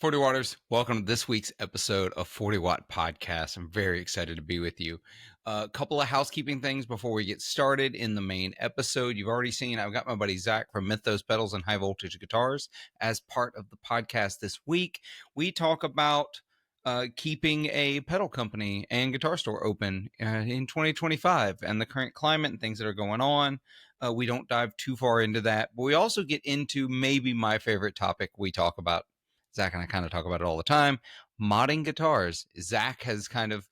40 Waters, welcome to this week's episode of 40 Watt Podcast. I'm very excited to be with you. A couple of housekeeping things before we get started in the main episode. You've already seen I've got my buddy Zach from Mythos Pedals and High Voltage Guitars as part of the podcast this week. We talk about keeping a pedal company and guitar store open in 2025 and the current climate and things that are going on. We don't dive too far into that, but we also get into maybe my favorite topic we talk about. Zach and I kind of talk about it all the time. Modding guitars. Zach has kind of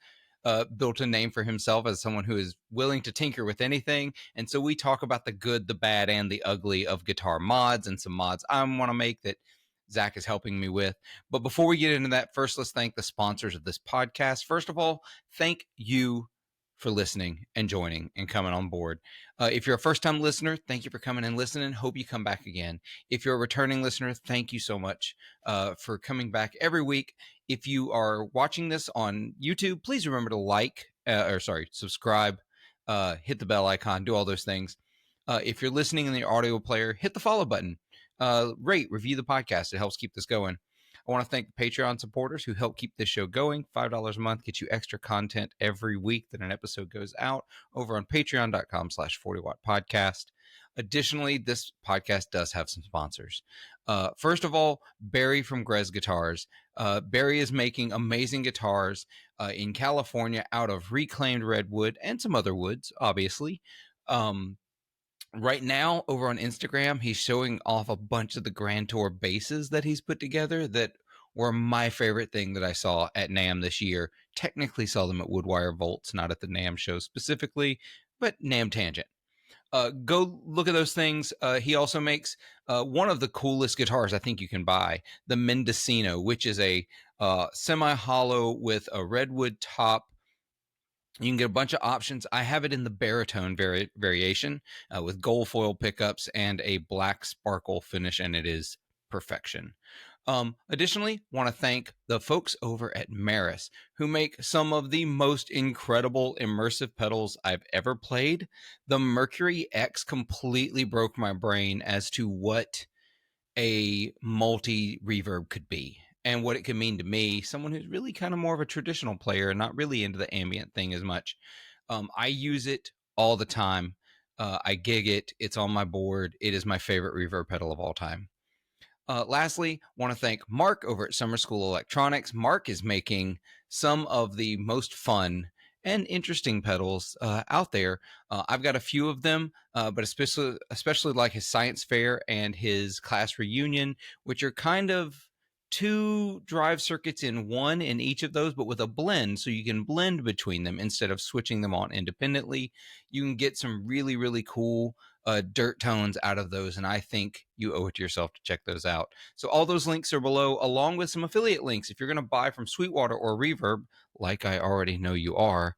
built a name for himself as someone who is willing to tinker with anything. And so we talk about the good, the bad, and the ugly of guitar mods and some mods I want to make that Zach is helping me with. But before we get into that, first, let's thank the sponsors of this podcast. First of all, thank you for listening and joining and coming on board. If you're a first-time listener, thank you for coming and listening. Hope you come back again. If you're a returning listener, thank you so much for coming back every week. If you are watching this on YouTube, please remember to subscribe, hit the bell icon, do all those things. If you're listening in the audio player, hit the follow button. Rate, review the podcast. It helps keep this going. I want to thank the Patreon supporters who help keep this show going. $5 a month gets you extra content every week that an episode goes out over on patreon.com/40watt podcast. Additionally, this podcast does have some sponsors. First of all, Barry from Grez Guitars. Barry is making amazing guitars in California out of reclaimed redwood and some other woods, obviously. Right now, over on Instagram, he's showing off a bunch of the Grand Tour basses that he's put together that were my favorite thing that I saw at NAMM this year. Technically saw them at Woodwire Volts, not at the NAMM show specifically, but NAMM Tangent. Go look at those things. He also makes one of the coolest guitars I think you can buy, the Mendocino, which is a semi-hollow with a redwood top. You can get a bunch of options. I have it in the baritone variation with gold foil pickups and a black sparkle finish, and it is perfection. Additionally, want to thank the folks over at Maris who make some of the most incredible immersive pedals I've ever played. The Mercury X completely broke my brain as to what a multi-reverb could be and what it could mean to me, someone who's really kind of more of a traditional player and not really into the ambient thing as much. I use it all the time. I gig it. It's on my board. It is my favorite reverb pedal of all time. Lastly, want to thank Mark over at Summer School Electronics. Mark is making some of the most fun and interesting pedals out there. I've got a few of them, but especially like his science fair and his class reunion, which are kind of two drive circuits in one in each of those, but with a blend, so you can blend between them instead of switching them on independently. You can get some really, really cool dirt tones out of those, and I think you owe it to yourself to check those out. So all those links are below, along with some affiliate links. If you're going to buy from Sweetwater or Reverb, like I already know you are,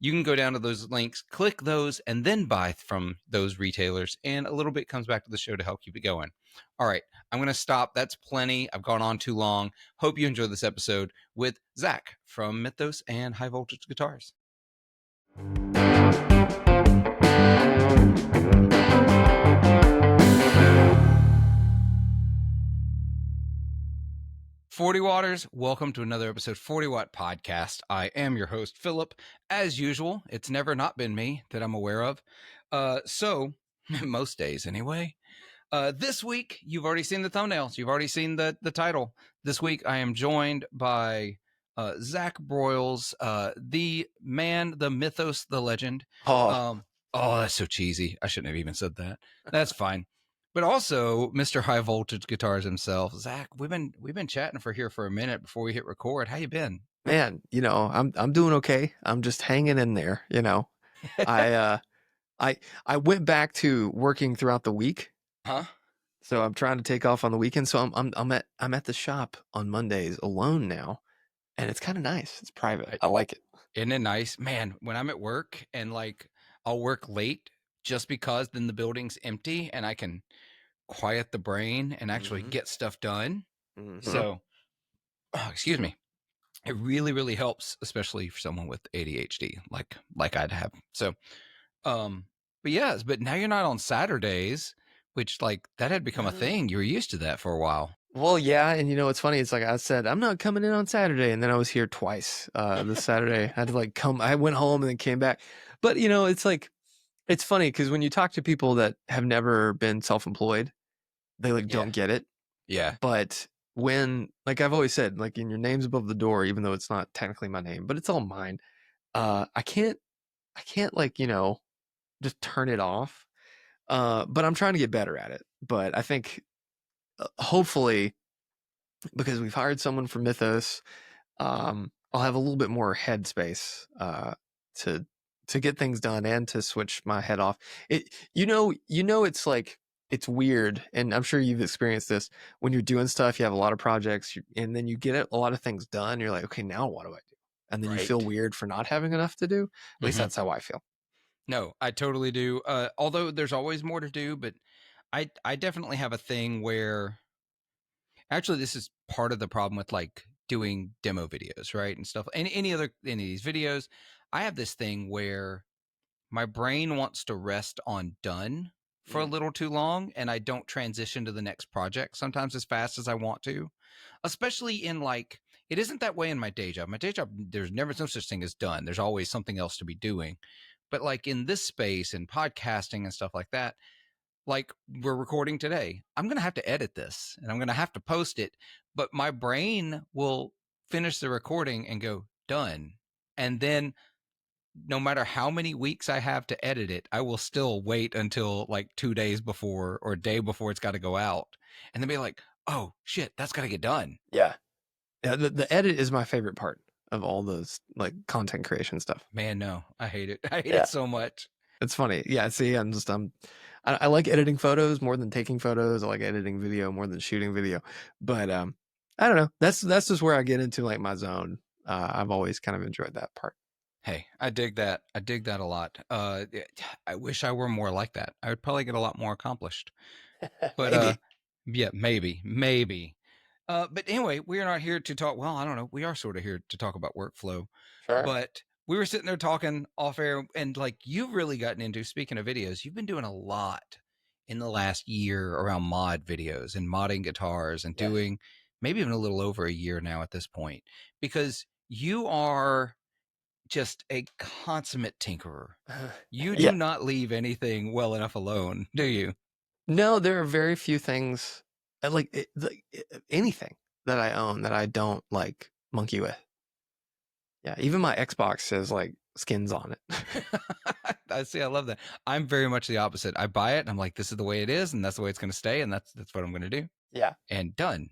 you can go down to those links, click those, and then buy from those retailers, and a little bit comes back to the show to help keep it going. All right, I'm going to stop. That's plenty. I've gone on too long. Hope you enjoyed this episode with Zach from Mythos and High Voltage Guitars. 40 Waters, welcome to another episode 40 Watt Podcast. I am your host, Philip. As usual, it's never not been me that I'm aware of. So, most days anyway. This week, you've already seen the thumbnails. You've already seen the title. This week, I am joined by Zach Broyles, the man, the mythos, the legend. Oh, that's so cheesy. I shouldn't have even said that. That's fine. But also, Mr. High Voltage Guitars himself, Zach. We've been chatting for a minute before we hit record. How you been? Man, I'm doing okay. I'm just hanging in there. I went back to working throughout the week. Huh? So I'm trying to take off on the weekend. So I'm at the shop on Mondays alone now, and it's kind of nice. It's private. I like it. Isn't it nice, man? When I'm at work and I'll work late just because then the building's empty and I can quiet the brain and actually get stuff done. So, excuse me. It really, really helps, especially for someone with ADHD, like I'd have. So, but now you're not on Saturdays, which that had become a thing. You were used to that for a while. Well, yeah, and it's funny. It's like I said, I'm not coming in on Saturday, and then I was here twice. This Saturday, I had to like come. I went home and then came back. But it's like it's funny because when you talk to people that have never been self-employed, they like Yeah. don't get it. Yeah. But when, like I've always said, like in your name's above the door, even though it's not technically my name, but it's all mine. I can't like just turn it off. But I'm trying to get better at it. But I think hopefully because we've hired someone from Mythos, I'll have a little bit more headspace to to get things done and to switch my head off. It's like it's weird, and I'm sure you've experienced this when you're doing stuff. You have a lot of projects, and then you get a lot of things done. You're like, okay, now what do I do? And then you feel Right. weird for not having enough to do. At least Hmm. that's how I feel. No, I totally do. Although there's always more to do, but I definitely have a thing where actually this is part of the problem with like doing demo videos, right? And stuff. Any of these videos, I have this thing where my brain wants to rest on done for a Mm. little too long and I don't transition to the next project sometimes as fast as I want to. Especially in like it isn't that way in my day job. My day job, there's never no such thing as done. There's always something else to be doing. But like in this space and podcasting and stuff like that, like we're recording today, I'm going to have to edit this and I'm going to have to post it, but my brain will finish the recording and go done. And then no matter how many weeks I have to edit it, I will still wait until like 2 days before or a day before it's got to go out and then be like, oh shit, that's got to get done. Yeah, yeah. The edit is my favorite part of all those like content creation stuff. Man, no, I hate it. I hate it Yeah. so much. It's funny. Yeah, see, I like editing photos more than taking photos. I like editing video more than shooting video. But I don't know. That's just where I get into like my zone. I've always kind of enjoyed that part. Hey, I dig that. I dig that a lot. I wish I were more like that. I would probably get a lot more accomplished. But Maybe. yeah, maybe. But anyway, we are not here to talk. Well, I don't know. We are sort of here to talk about workflow, Sure. but we were sitting there talking off air, and like you've really gotten into. Speaking of videos, you've been doing a lot in the last year around mod videos and modding guitars and Yes. doing maybe even a little over a year now at this point because you are just a consummate tinkerer. You Yeah. do not leave anything well enough alone, do you? No, there are very few things anything that I own that I don't like monkey with. Yeah, even my Xbox has like skins on it. I see. I love that. I'm very much the opposite. I buy it and I'm like, this is the way it is, and that's the way it's going to stay, and that's what I'm going to do, Yeah. and done.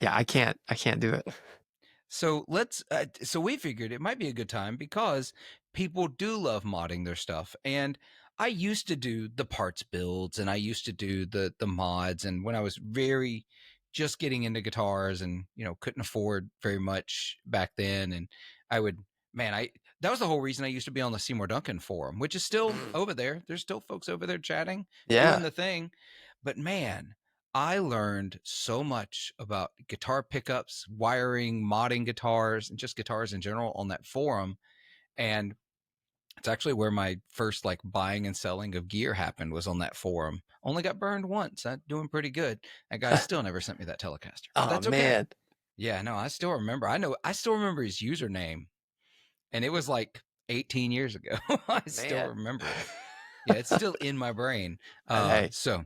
Yeah, I can't do it. So let's. So we figured it might be a good time because people do love modding their stuff, and I used to do the parts builds, and I used to do the mods, and when I was very just getting into guitars, and couldn't afford very much back then, and I would. Man, I that was the whole reason I used to be on the Seymour Duncan forum, which is still Mm. over there. There's still folks over there chatting, doing Yeah. the thing. But man, I learned so much about guitar pickups, wiring, modding guitars, and just guitars in general on that forum. And it's actually where my first like buying and selling of gear happened was on that forum. Only got burned once. I'm doing pretty good. That guy still never sent me that Telecaster, but Oh that's okay. man. Yeah, no, I still remember. I still remember his username, and it was like 18 years ago. I still Man. remember it. Yeah, it's still in my brain. Hey. So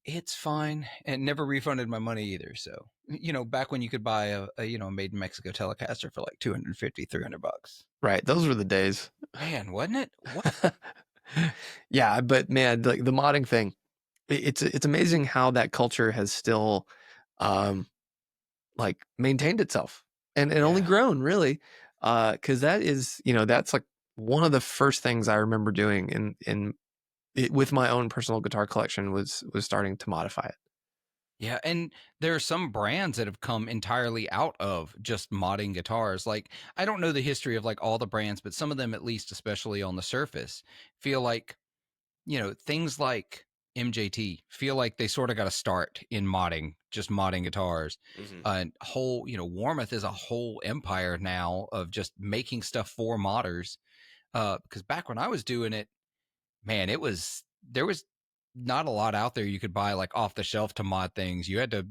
it's fine, and never refunded my money either. So, back when you could buy a made in Mexico Telecaster for like 250, $300. Right. Those were the days. Man, wasn't it? What? Yeah, but man, like the modding thing, it's amazing how that culture has still um like maintained itself and only Yeah. grown really. Cuz that is, that's like one of the first things I remember doing with my own personal guitar collection was starting to modify it. Yeah, and there are some brands that have come entirely out of just modding guitars. Like, I don't know the history of like all the brands, but some of them, at least, especially on the surface, feel like, things like MJT feel like they sort of got to start in modding, just modding guitars. Mhm. And whole, Warmoth is a whole empire now of just making stuff for modders. Because back when I was doing it, man, there was not a lot out there you could buy like off the shelf to mod things. You had to,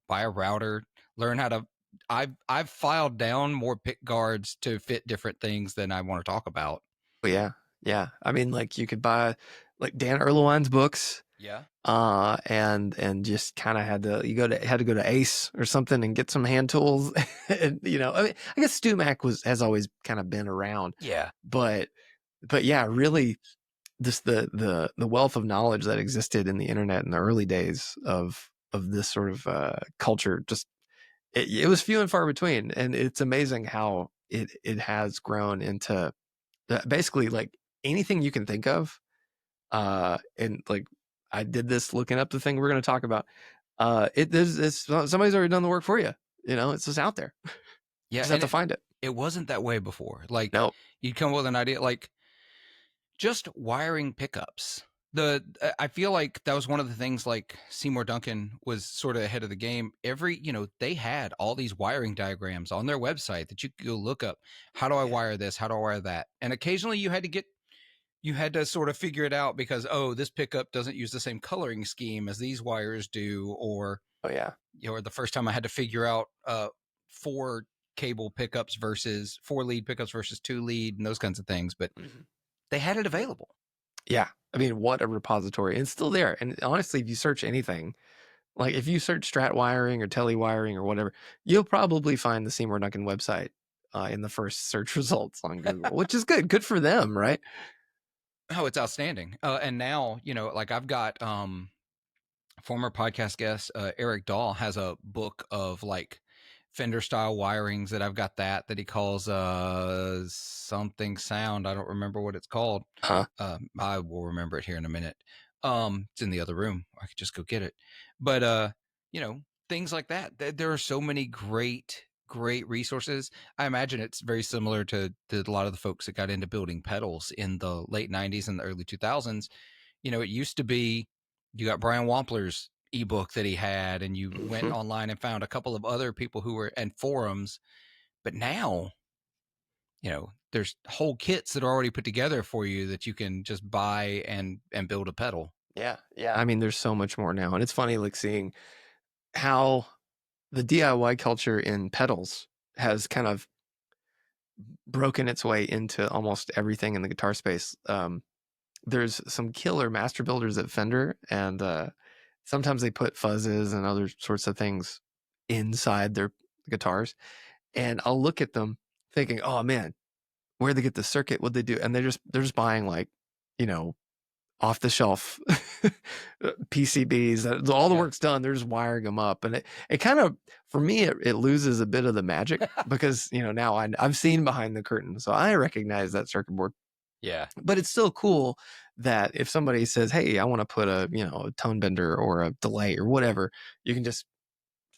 buy a router, learn how to. I've filed down more pick guards to fit different things than I want to talk about. But yeah, yeah. I mean, like you could buy like Dan Erlewine's books, Yeah. and just kind of had to go to Ace or something and get some hand tools. And I mean, I guess StuMac has always kind of been around, Yeah. but yeah, really, just the wealth of knowledge that existed in the internet in the early days of this sort of culture, just it was few and far between, and it's amazing how it has grown into basically like anything you can think of. And like I did this looking up the thing we're going to talk about. Somebody's already done the work for you. It's just out there. You Yeah, just have and to find it. it wasn't that way before. Like No. you'd come up with an idea, like just wiring pickups. I feel like that was one of the things, like Seymour Duncan was sort of ahead of the game. They had all these wiring diagrams on their website that you could go look up. How do I wire this? How do I wire that? And occasionally you had to sort of figure it out because, this pickup doesn't use the same coloring scheme as these wires do. Or, Oh yeah. The first time I had to figure out 4 cable pickups versus 4 lead pickups versus 2 lead and those kinds of things. But they had it available. Yeah. I mean, what a repository. And it's still there. And honestly, if you search anything, like if you search Strat wiring or tele wiring or whatever, you'll probably find the Seymour Duncan website in the first search results on Google, which is good. Good for them, right? Oh, it's outstanding. And now, like I've got former podcast guest Eric Dahl has a book of like Fender style wirings that I've got that he calls something sound. I don't remember what it's called. Huh? I will remember it here in a minute. It's in the other room. I could just go get it. But things like that. There are so many great resources. I imagine it's very similar to a lot of the folks that got into building pedals in the late 90s and the early 2000s. It used to be you got Brian Wampler's ebook that he had, and you went online and found a couple of other people who were and forums. But now, there's whole kits that are already put together for you that you can just buy and build a pedal. Yeah. Yeah. I mean, there's so much more now. And it's funny, like seeing how the DIY culture in pedals has kind of broken its way into almost everything in the guitar space. There's some killer master builders at Fender, and sometimes they put fuzzes and other sorts of things inside their guitars. And I'll look at them thinking, oh man, where'd they get the circuit? What'd they do? And they're just buying like, off the shelf PCBs. All the work's done. They're just wiring them up, and it kind of, for me, it loses a bit of the magic because now I've seen behind the curtain, so I recognize that circuit board. Yeah, but it's still cool that if somebody says, "Hey, I want to put a a tone bender or a delay or whatever," you can just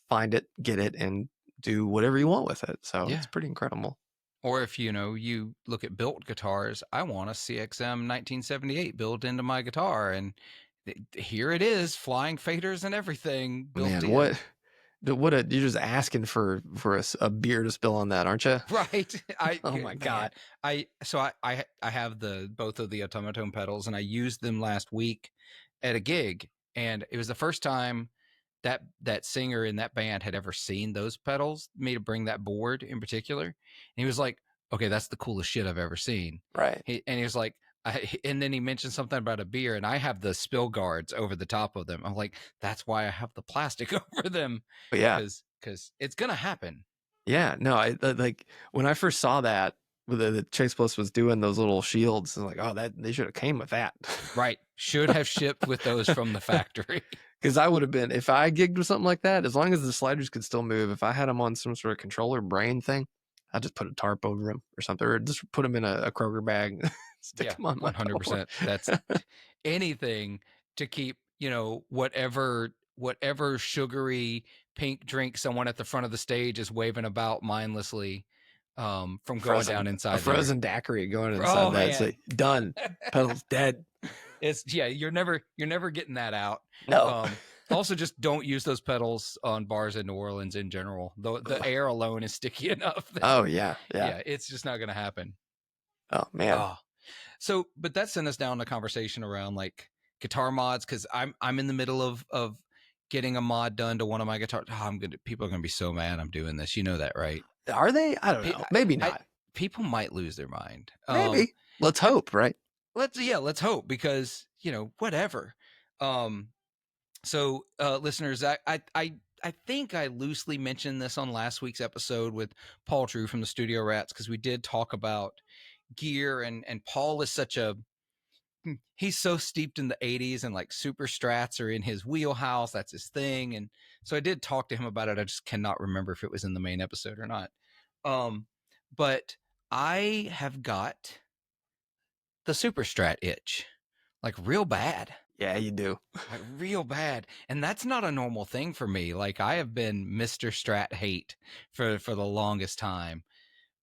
find it, get it, and do whatever you want with it. So it's pretty incredible. Or if you look at built guitars, I want a CXM 1978 built into my guitar, and here it is, flying faders and everything built Man, in. you're just asking for a beer to spill on that, aren't you? Right. Oh my God. I have both of the automaton pedals, and I used them last week at a gig, and it was the first time that singer in that band had ever seen those pedals, me to bring that board in particular. And he was like, okay, that's the coolest shit I've ever seen. Right. And he was like, and then he mentioned something about a beer, and I have the spill guards over the top of them. I'm like, that's why I have the plastic over them. But yeah, because it's gonna happen. Yeah, no, I like when I first saw that the Chase Plus was doing those little shields, I was like, oh, that they should have came with that. Right. Should have shipped with those from the factory. Because I would have been, if I gigged with something like that, as long as the sliders could still move, if I had them on some sort of controller brain thing, I'd just put a tarp over them or something, or just put them in a Kroger bag, stick them on my 100%. That's anything to keep, whatever sugary pink drink someone at the front of the stage is waving about mindlessly from going down inside. A frozen daiquiri going inside that. So done. Pedal's dead. You're never getting that out. No. Also, just don't use those pedals on bars in New Orleans in general. The air alone is sticky enough. Yeah. It's just not going to happen. Oh man. So, but that sent us down the conversation around like guitar mods, because I'm in the middle of getting a mod done to one of my guitars. Oh, people are gonna be so mad I'm doing this. You know that, right? Are they? I don't Pe- know. Maybe I not. People might lose their mind. Maybe. Let's And hope, right? let's hope, because whatever. Um, so listeners, I think I loosely mentioned this on last week's episode with Paul True from the Studio Rats, because we did talk about gear, and Paul is such a he's so steeped in the 80s, and like super strats are in his wheelhouse. That's his thing. And so I did talk to him about it. I just cannot remember if it was in the main episode or not. But I have got the super strat itch, like real bad. Yeah, you do. Like real bad. And that's not a normal thing for me. Like I have been Mr. Strat hate for the longest time.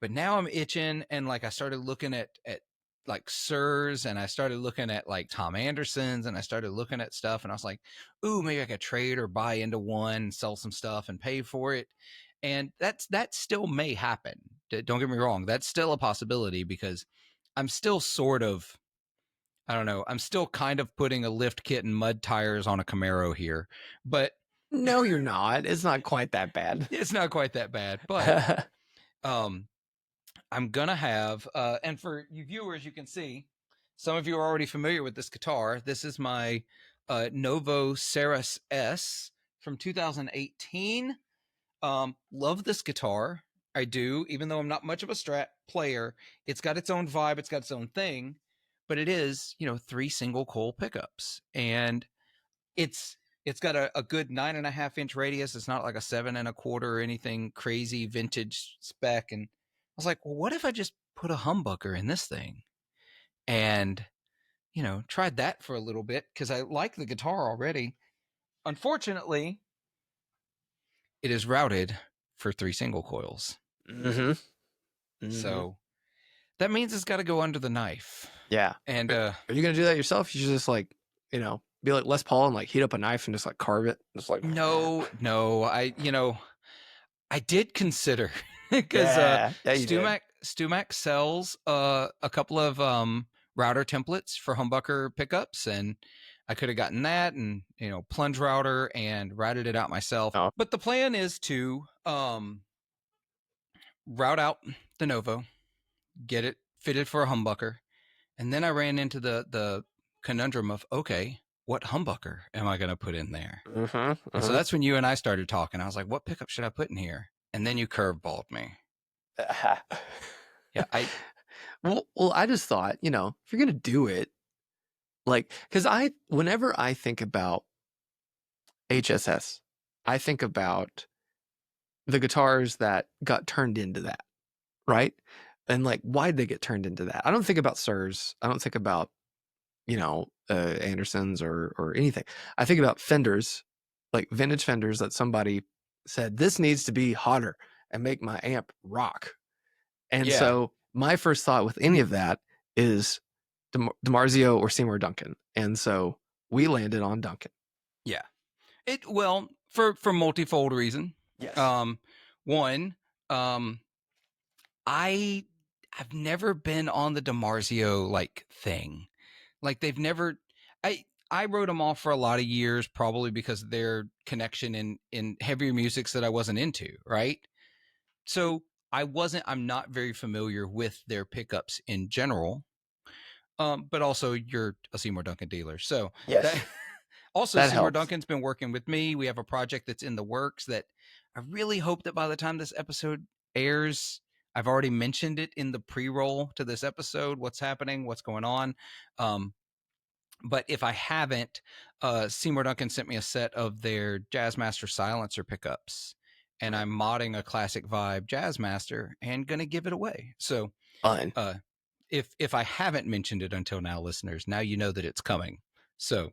But now I'm itching, and like I started looking at like Sirs, and I started looking at like Tom Anderson's, and I started looking at stuff, and I was like, ooh, maybe I could trade or buy into one, sell some stuff and pay for it. And that still may happen. Don't get me wrong. That's still a possibility, because I'm still sort of, I don't know, I'm still kind of putting a lift kit and mud tires on a Camaro here, but No, you're not. It's not quite that bad. it's not quite that bad. But um I'm gonna have, and for you viewers, you can see, some of you are already familiar with this guitar. This is my Novo Ceres S from 2018. Love this guitar. I do, even though I'm not much of a Strat player. It's got its own vibe. It's got its own thing, but it is, 3 single coil pickups, and it's got a good 9.5 inch radius. It's not like a 7 1/4 or anything crazy vintage spec. And I was like, well, what if I just put a humbucker in this thing? And tried that for a little bit, because I like the guitar already. Unfortunately, it is routed for 3 single coils. Mm-hmm. So that means it's got to go under the knife. Yeah. And Are you gonna do that yourself? You should just like, be like Les Paul and like heat up a knife and just like carve it. Just like no, I did consider, because yeah, you did. Stumac sells a couple of router templates for humbucker pickups, and I could have gotten that, and plunge router, and routed it out myself. Oh. But the plan is to route out the Novo, get it fitted for a humbucker, and then I ran into the conundrum of, okay, what humbucker am I going to put in there? And so that's when you and I started talking. I was like, what pickup should I put in here? And then you curveballed me. Yeah, well, I just thought, if you're gonna do it, like, because whenever I think about HSS, I think about the guitars that got turned into that, right? And like, why'd they get turned into that? I don't think about Sirs. I don't think about, Andersons or anything. I think about Fenders, like vintage Fenders that somebody said, this needs to be hotter and make my amp rock. And Yeah. so my first thought with any of that is DiMarzio or Seymour Duncan. And so we landed on Duncan. Yeah. Well, for multifold reason. Yes. One, I've never been on the DiMarzio like thing. Like they've never, I wrote them off for a lot of years, probably because of their connection in heavier musics that I wasn't into, right? So I'm not very familiar with their pickups in general. But also you're a Seymour Duncan dealer. So yes. also That Seymour helps. Duncan's been working with me. We have a project that's in the works that I really hope that by the time this episode airs, I've already mentioned it in the pre-roll to this episode, what's happening, what's going on. But if I haven't, Seymour Duncan sent me a set of their Jazzmaster silencer pickups, and I'm modding a classic vibe Jazzmaster and gonna give it away. So Fun. If I haven't mentioned it until now, listeners, now you know that it's coming. So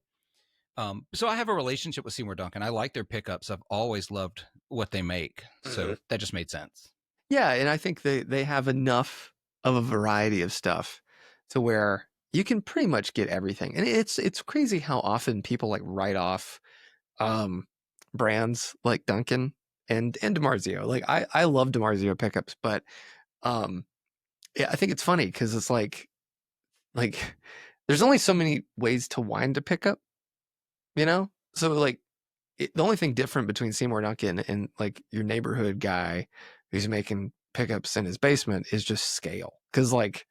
so I have a relationship with Seymour Duncan. I like their pickups. I've always loved what they make. So that just made sense. Yeah, and I think they have enough of a variety of stuff to where you can pretty much get everything. And it's crazy how often people like write off brands like Duncan and DiMarzio. Like I love DiMarzio pickups, but yeah, I think it's funny because it's like there's only so many ways to wind a pickup, you know? So like the only thing different between Seymour Duncan and like your neighborhood guy who's making pickups in his basement is just scale. Cause like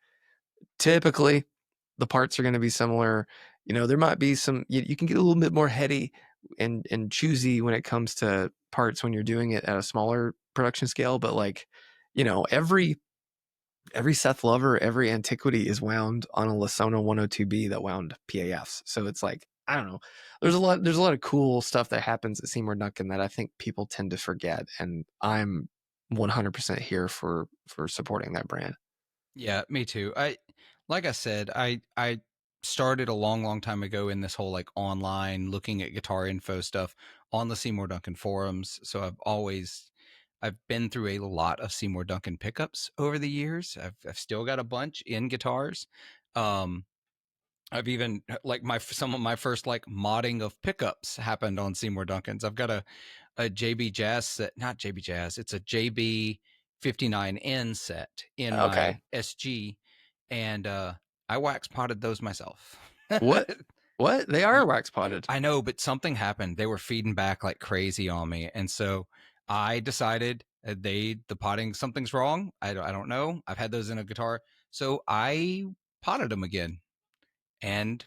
typically the parts are going to be similar. You know, there might be some, you can get a little bit more heady and choosy when it comes to parts when you're doing it at a smaller production scale. But like, you know, every Seth Lover, every antiquity is wound on a Lasona 102B that wound PAFs. So it's like, I don't know. There's a lot of cool stuff that happens at Seymour Duncan that I think people tend to forget. And I'm 100% here for supporting that brand. Yeah, me too. Like I said, I started a long time ago in this whole like online looking at guitar info stuff on the Seymour Duncan forums. So I've been through a lot of Seymour Duncan pickups over the years. I've still got a bunch in guitars. Um, I've even like some of my first like modding of pickups happened on Seymour Duncan's. I've got a JB Jazz set, not JB Jazz, it's a JB 59N set in my Okay. SG, and I wax potted those myself. What? What? They are wax potted. I know, but something happened. They were feeding back like crazy on me, and so I decided the potting something's wrong. I don't know. I've had those in a guitar, so I potted them again, and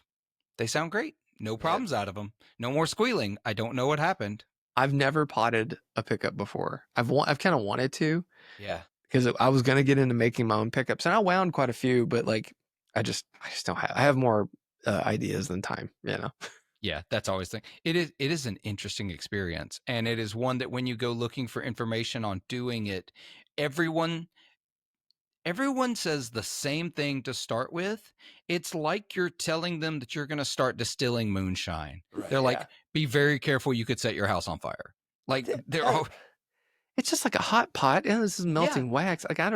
they sound great. No Man, problems out of them. No more squealing. I don't know what happened. I've never potted a pickup before. I've kind of wanted to Yeah. because I was gonna get into making my own pickups, and I wound quite a few, but like I just don't have. I have more ideas than time, you know. Yeah, that's always the thing. It is an interesting experience, and it is one that when you go looking for information on doing it, everyone everyone says the same thing to start with. It's like you're telling them that you're going to start distilling moonshine. Right. They're Yeah. like, "Be very careful, you could set your house on fire." Like they're Uh, all it's just like a hot pot, and this is yeah. melting wax. Like I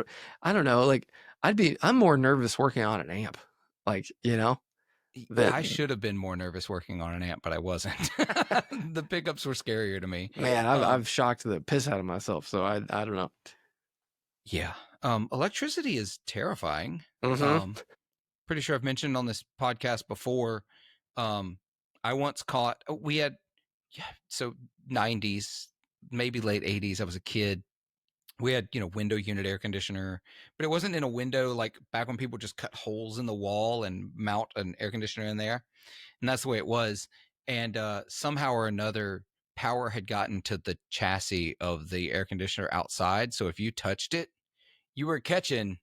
don't know. Like I'm more nervous working on an amp. Like you know that I should have been more nervous working on an amp, but I wasn't. The pickups were scarier to me. man, I've shocked the piss out of myself. So I don't know. Yeah. Electricity is terrifying. Mm-hmm. Um, Pretty sure I've mentioned on this podcast before. Um, I once caught, we had, yeah, so 90s, maybe late 80s. I was a kid. We had, window unit air conditioner, but it wasn't in a window like back when people just cut holes in the wall and mount an air conditioner in there. And that's the way it was. And somehow or another, power had gotten to the chassis of the air conditioner outside. So if you touched it, you were catching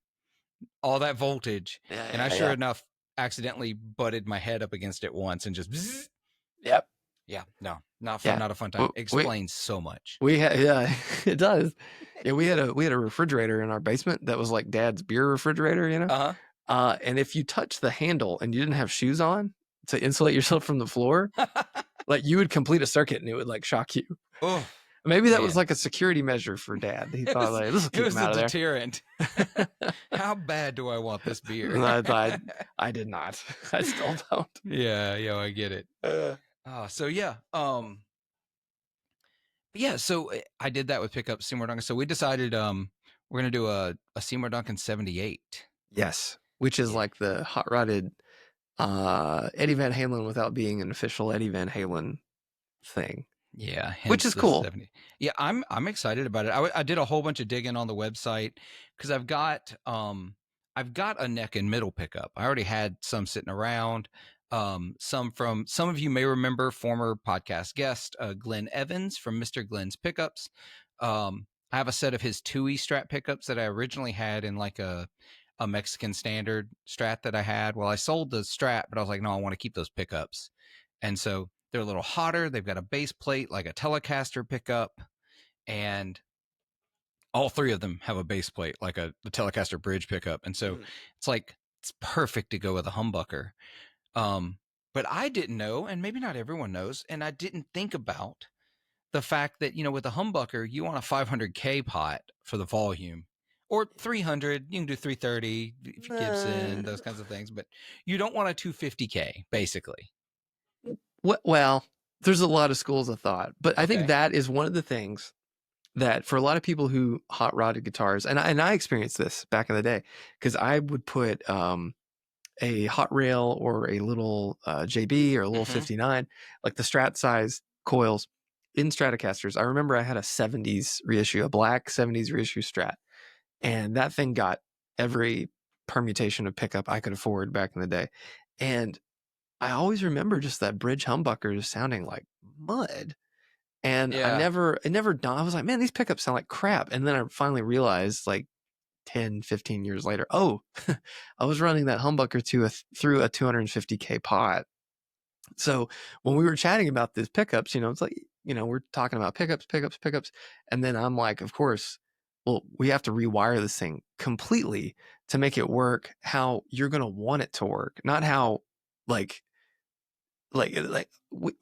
all that voltage. Yeah, And I yeah, sure yeah. enough accidentally butted my head up against it once and just bzzz. Yep. Yeah, no, not fun, Yeah. not a fun time. We Explains so much. we had yeah, it does. Yeah, we had a refrigerator in our basement that was like Dad's beer refrigerator, you know. Uh And if you touch the handle and you didn't have shoes on to insulate yourself from the floor, huh. like you would complete a circuit and it would like shock you. Oh Maybe that was man, like a security measure for Dad. He it thought was like this will it keep him was a out of deterrent. there. How bad do I want this beer? And I did not. I still don't. Yeah, I get it. Uh, So yeah, yeah. So I did that with pickup Seymour Duncan. So we decided we're gonna do a Seymour Duncan 78. yes, which is Yeah. like the hot rodded Eddie Van Halen without being an official Eddie Van Halen thing, Yeah, which hence is the cool. 70. Yeah, I'm excited about it. I did a whole bunch of digging on the website because I've got a neck and middle pickup. I already had some sitting around. Some of you may remember former podcast guest Glenn Evans from Mr. Glenn's Pickups. I have a set of his Tui Strat pickups that I originally had in like a Mexican standard Strat that I had. Well, I sold the Strat, but I was like, no, I want to keep those pickups. And so they're a little hotter. They've got a base plate like a Telecaster pickup, and all three of them have a base plate like the Telecaster bridge pickup. And so Mhm. it's perfect to go with a humbucker. Um, but I didn't know, and maybe not everyone knows, and I didn't think about the fact that with a humbucker you want a 500K pot for the volume. Or 300, you can do 330 if you Gibson, those kinds of things, but you don't want a 250K, basically. Well, there's a lot of schools of thought, but I think Okay. that is one of the things that for a lot of people who hot rodded guitars, and I experienced this back in the day because I would put a hot rail or a little JB or a little Hmm. 59, like the Strat size coils in Stratocasters. I remember I had a 70s reissue, a black 70s reissue Strat, and that thing got every permutation of pickup I could afford back in the day. And I always remember just that bridge humbucker just sounding like mud. And Yeah. it never dawned. I was like, man, these pickups sound like crap. And then I finally realized, like 10, 15 years later, oh, I was running that humbucker through a 250K pot. So when we were chatting about these pickups, it's like, we're talking about pickups. And then I'm like, of course, well, we have to rewire this thing completely to make it work how you're going to want it to work, not how, like,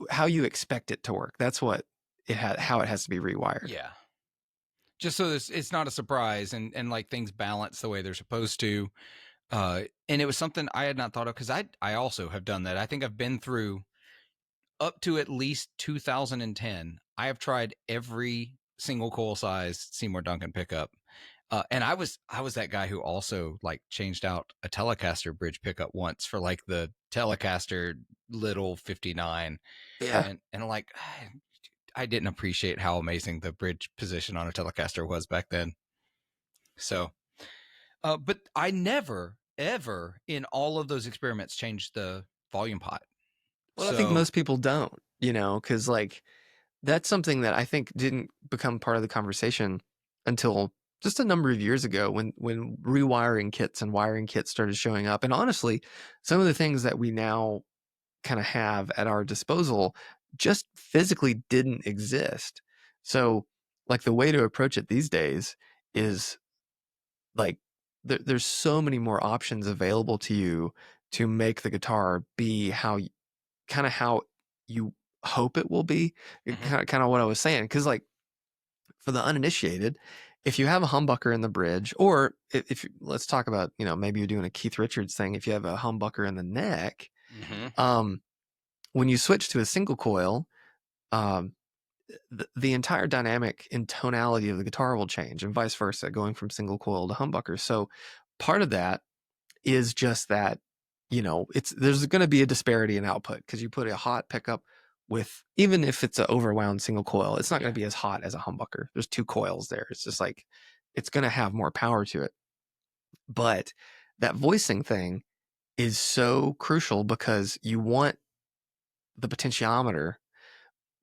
how you expect it to work. That's what how it has to be rewired. Yeah. Just so it's not a surprise, and like things balance the way they're supposed to. And it was something I had not thought of, because I also have done that. I think I've been through up to at least 2010. I have tried every single coil size Seymour Duncan pickup. And I was that guy who also like changed out a Telecaster bridge pickup once for like the Telecaster little 59, Yeah. and like I didn't appreciate how amazing the bridge position on a Telecaster was back then. So, but I never ever in all of those experiments changed the volume pot. Well, I think So most people don't, because like that's something that I think didn't become part of the conversation until just a number of years ago when rewiring kits and wiring kits started showing up. And honestly, some of the things that we now kind of have at our disposal just physically didn't exist. So, like the way to approach it these days is like there's so many more options available to you to make the guitar be kind of how you hope it will be. mhm. Kind of what I was saying, because like for the uninitiated, if you have a humbucker in the bridge, or if let's talk about, maybe you're doing a Keith Richards thing, if you have a humbucker in the neck, Mhm. um, when you switch to a single coil, um, the entire dynamic and tonality of the guitar will change, and vice versa, going from single coil to humbucker. So part of that is just that, there's going to be a disparity in output because you put a hot pickup with, even if it's an overwound single coil, it's not going Yeah. to be as hot as a humbucker. There's two coils there. It's just like, it's going to have more power to it. But that voicing thing is so crucial because you want the potentiometer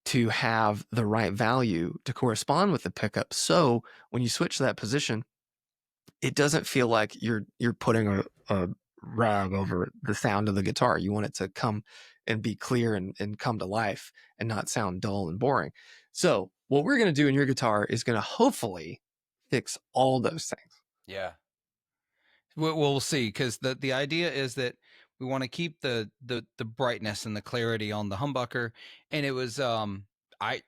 to have the right value to correspond with the pickup. So when you switch that position, it doesn't feel like you're putting a rag over the sound of the guitar. You want it to come and be clear and come to life and not sound dull and boring. So what we're going to do in your guitar is going to hopefully fix all those things. Yeah. We'll see, because the idea is that we want to keep the brightness and the clarity on the humbucker, and it was I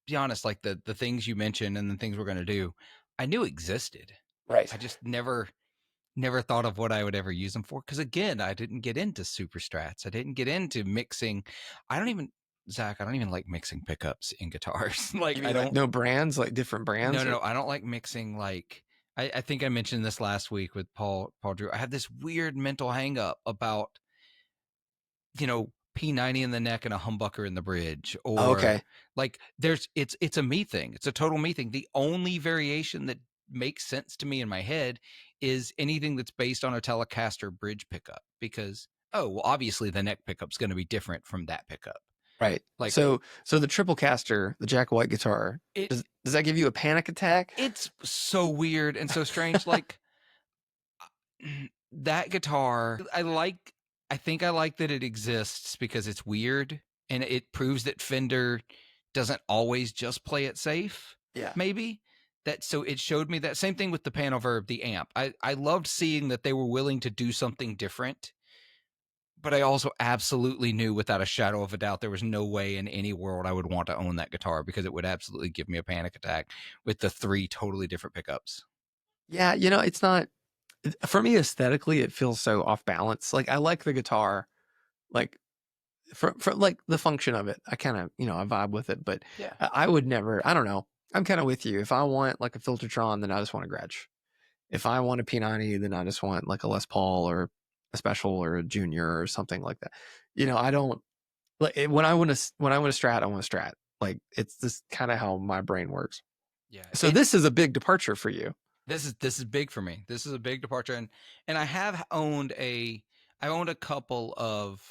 be honest, like the things you mentioned and the things we're gonna do, I knew existed. Right. I just never thought of what I would ever use them for. Because again, I didn't get into super strats. I didn't get into mixing. I don't even Zach. I don't even like mixing pickups in guitars. You Like I mean like don't. no brands, like different No, brands, no, or no. I don't like mixing. Like I think I mentioned this last week with Paul Drew. I have this weird mental hang up about P90 in the neck and a humbucker in the bridge, oh, or okay, like it's a me thing. It's a total me thing. The only variation that makes sense to me in my head is anything that's based on a Telecaster bridge pickup, because oh well, obviously the neck pickup's going to be different from that pickup. right. Like So the triple caster, the Jack White guitar, it does that give you a panic attack? it's so weird and so strange. Like that guitar, I think I like that it exists because it's weird, and it proves that Fender doesn't always just play it safe. Yeah. Maybe that, so it showed me that same thing with the panel verb, the amp. I loved seeing that they were willing to do something different, but I also absolutely knew without a shadow of a doubt there was no way in any world I would want to own that guitar, because it would absolutely give me a panic attack with the three totally different pickups. Yeah, it's not, for me aesthetically it feels so off balance. Like I like the guitar, like for like the function of it. I kind of, I vibe with it, but Yeah. I would never, I don't know. I'm kind of with you. If I want like a Filtertron, then I just want a Gretsch. If I want a P90, then I just want like a Les Paul or a special or a junior or something like that. I don't like when I want to strat, I want to strat. Like it's just kind of how my brain works. Yeah, So this is a big departure for you. this is big for me. This is a big departure, and I owned a couple of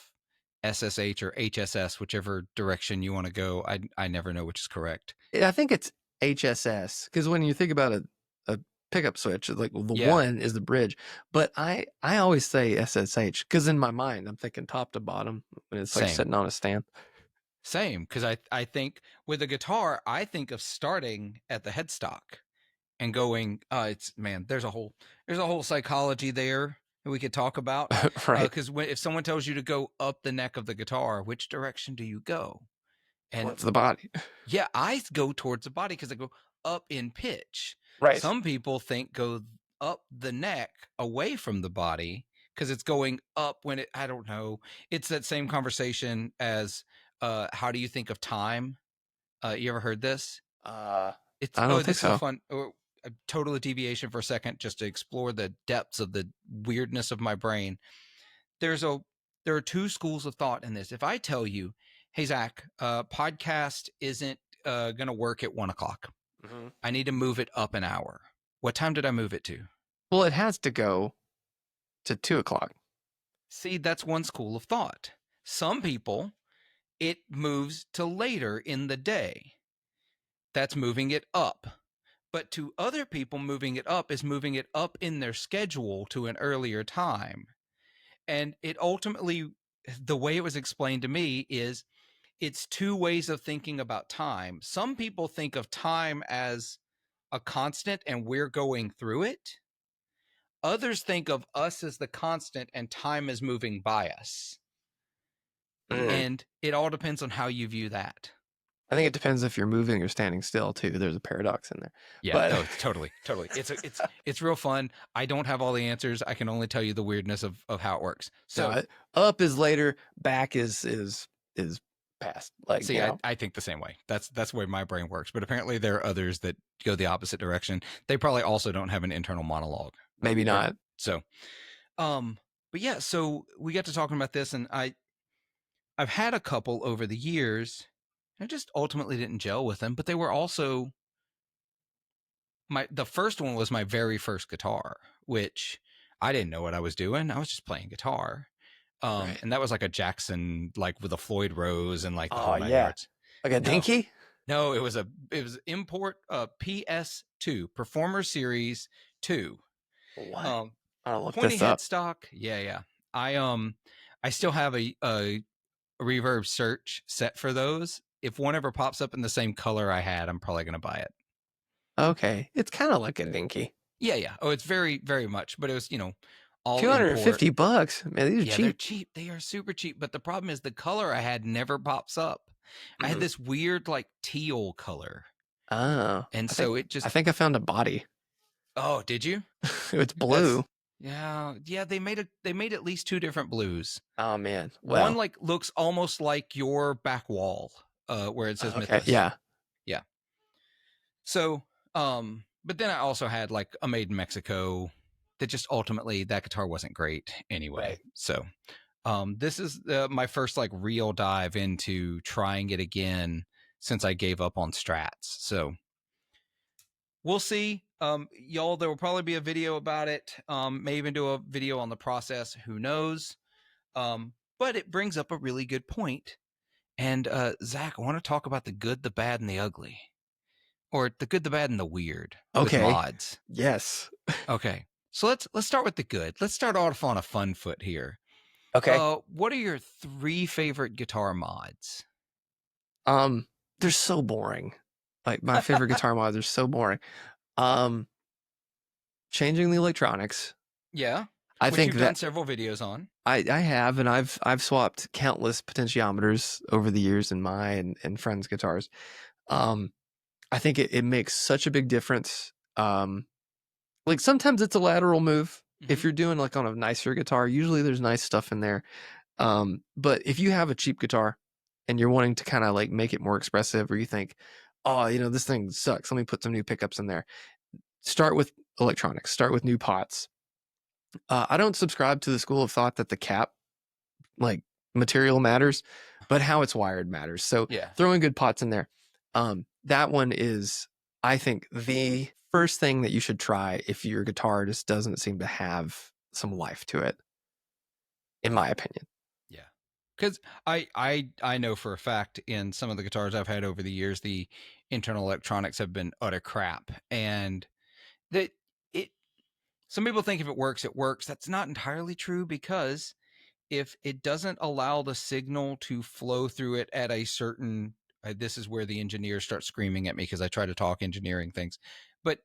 SSH or HSS, whichever direction you want to go. I never know which is correct. I think it's HSS because when you think about a pickup switch, like the Yeah, one is the bridge, but I always say SSH because in my mind I'm thinking top to bottom when it's like same. sitting on a stand. Same, because I think with a guitar, I think of starting at the headstock and going. It's man, there's a whole psychology there that we could talk about. Right. Because if someone tells you to go up the neck of the guitar, which direction do you go? And Towards the body. yeah, I go towards the body because I go up in pitch. Right. Some people think go up the neck away from the body because it's going up when I don't know. It's that same conversation as how do you think of time? You ever heard this? I It's don't think this is a so. fun a total deviation for a second just to explore the depths of the weirdness of my brain. There's a there are two schools of thought in this. If I tell you, hey Zach, podcast isn't gonna work at 1 o'clock. Mhm. I need to move it up an hour. What time did I move it to? Well, it has to go to 2 o'clock. See, that's one school of thought. Some people, it moves to later in the day. That's moving it up. But to other people, moving it up is moving it up in their schedule to an earlier time. And it ultimately, the way it was explained to me is it's two ways of thinking about time. Some people think of time as a constant and we're going through it. Others think of us as the constant and time is moving by us. Mm. And it all depends on how you view that. I think it depends if you're moving or standing still too. There's a paradox in there. Yeah, But no, totally. It's real fun. I don't have all the answers. I can only tell you the weirdness of how it works. So no, up is later, back is past. Like, see, I think the same way. That's the way my brain works. But apparently there are others that go the opposite direction. They probably also don't have an internal monologue. maybe not. So but yeah, so we got to talking about this and I've had a couple over the years. I just ultimately didn't gel with them, but they were also the first one was my very first guitar, which I didn't know what I was doing. I was just playing guitar. Right. And that was like a Jackson, like with a Floyd Rose and like the whole Oh nine yeah. yards. Like a No, dinky? no, it was import PS2 Performer Series 2. What? I'll look Pointy this up. headstock. Yeah. I still have a reverb search set for those. If one ever pops up in the same color I had, I'm probably gonna buy it. Okay. It's kind of like a dinky. Yeah. Oh, it's very, very much. But it was, all import. $250. Man, these are Yeah, they're cheap. cheap. They are super cheap. But the problem is the color I had never pops up. I had Mhm. this weird like teal color. Oh. And I so think it just I think I found a body. oh, did you? It's That's blue. yeah, they made at least two different blues. Oh man. One Well. like looks almost like your back wall, where it says Okay. Mythos. Yeah. Yeah. So, but then I also had like a made in Mexico that just ultimately that guitar wasn't great anyway. Right. So, this is my first like real dive into trying it again since I gave up on Strats. So we'll see. Y'all, there will probably be a video about it. May even do a video on the process. Who knows? But it brings up a really good point. And Zach, I want to talk about the good, the bad, and the ugly, or the good, the bad, and the weird with Okay. mods. Yes. Okay, so let's start with the good. Let's start off on a fun foot here. Okay. What are your 3 favorite guitar mods? They're so boring. Like my favorite guitar mods are so boring. Um, changing the electronics. Yeah, I which think you've done that several videos on. I have, and I've swapped countless potentiometers over the years in my and friends' guitars. Um, I think it makes such a big difference. Like sometimes it's a lateral move. Mm-hmm. If you're doing like on a nicer guitar, usually there's nice stuff in there. But if you have a cheap guitar and you're wanting to kind of like make it more expressive, or you think, oh, this thing sucks, let me put some new pickups in there. Start with electronics. Start with new pots. I don't subscribe to the school of thought that the cap like material matters, but how it's wired matters. So Yeah. throwing good pots in there. That one is, I think, the first thing that you should try if your guitar just doesn't seem to have some life to it, in my opinion. Yeah. Because I know for a fact in some of the guitars I've had over the years, the internal electronics have been utter crap, and that it. Some people think if it works, it works. That's not entirely true because if it doesn't allow the signal to flow through it at a certain, this is where the engineers start screaming at me because I try to talk engineering things, but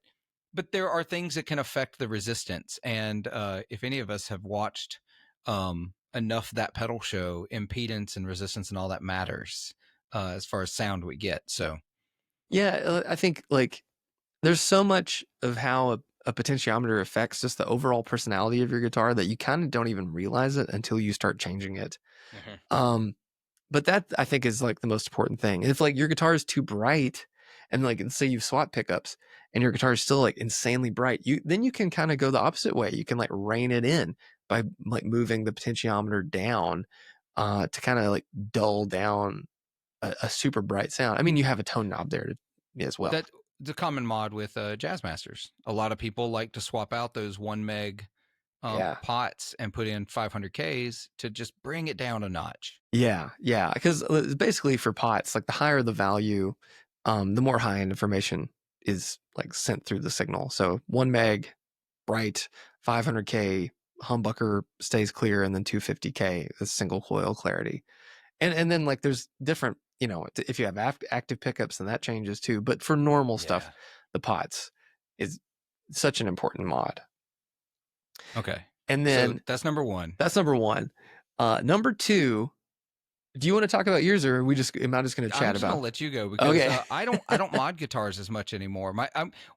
there are things that can affect the resistance, and if any of us have watched enough that pedal show, impedance and resistance and all that matters as far as sound we get. So Yeah, I think like there's so much of how a potentiometer affects just the overall personality of your guitar that you kind of don't even realize it until you start changing it. Mhm. Um, but that I think is like the most important thing. If like your guitar is too bright, and like say you've swapped pickups and your guitar is still like insanely bright, you can kind of go the opposite way. You can like rein it in by like moving the potentiometer down to kind of like dull down a super bright sound. I mean, you have a tone knob there as well. That the common mod with Jazz Masters. A lot of people like to swap out those 1 meg Yeah. pots and put in 500Ks to just bring it down a notch. Yeah. Because basically for pots, like the higher the value, the more high end information is like sent through the signal. So 1 meg, bright, 500K, humbucker stays clear, and then 250K is single coil clarity. And then like there's different, if you have active pickups, then that changes too. But for normal stuff, Yeah. the pots is such an important mod. Okay. And So then that's number one. that's number one. Number two, do you want to talk about yours, or am I just going to I'm chat just gonna about? let you go because Okay. I don't mod guitars as much anymore.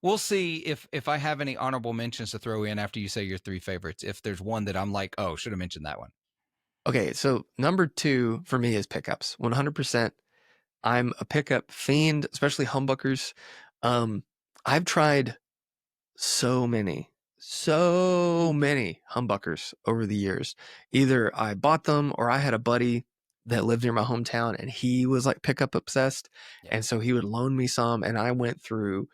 We'll see if I have any honorable mentions to throw in after you say your three favorites. If there's one that I'm like, oh, should have mentioned that one. Okay, so number two for me is pickups. 100%. I'm a pickup fiend, especially humbuckers. Um, I've tried so many, so many humbuckers over the years. Either I bought them or I had a buddy that lived near my hometown and he was like pickup obsessed. Yeah. And so he would loan me some, and I went through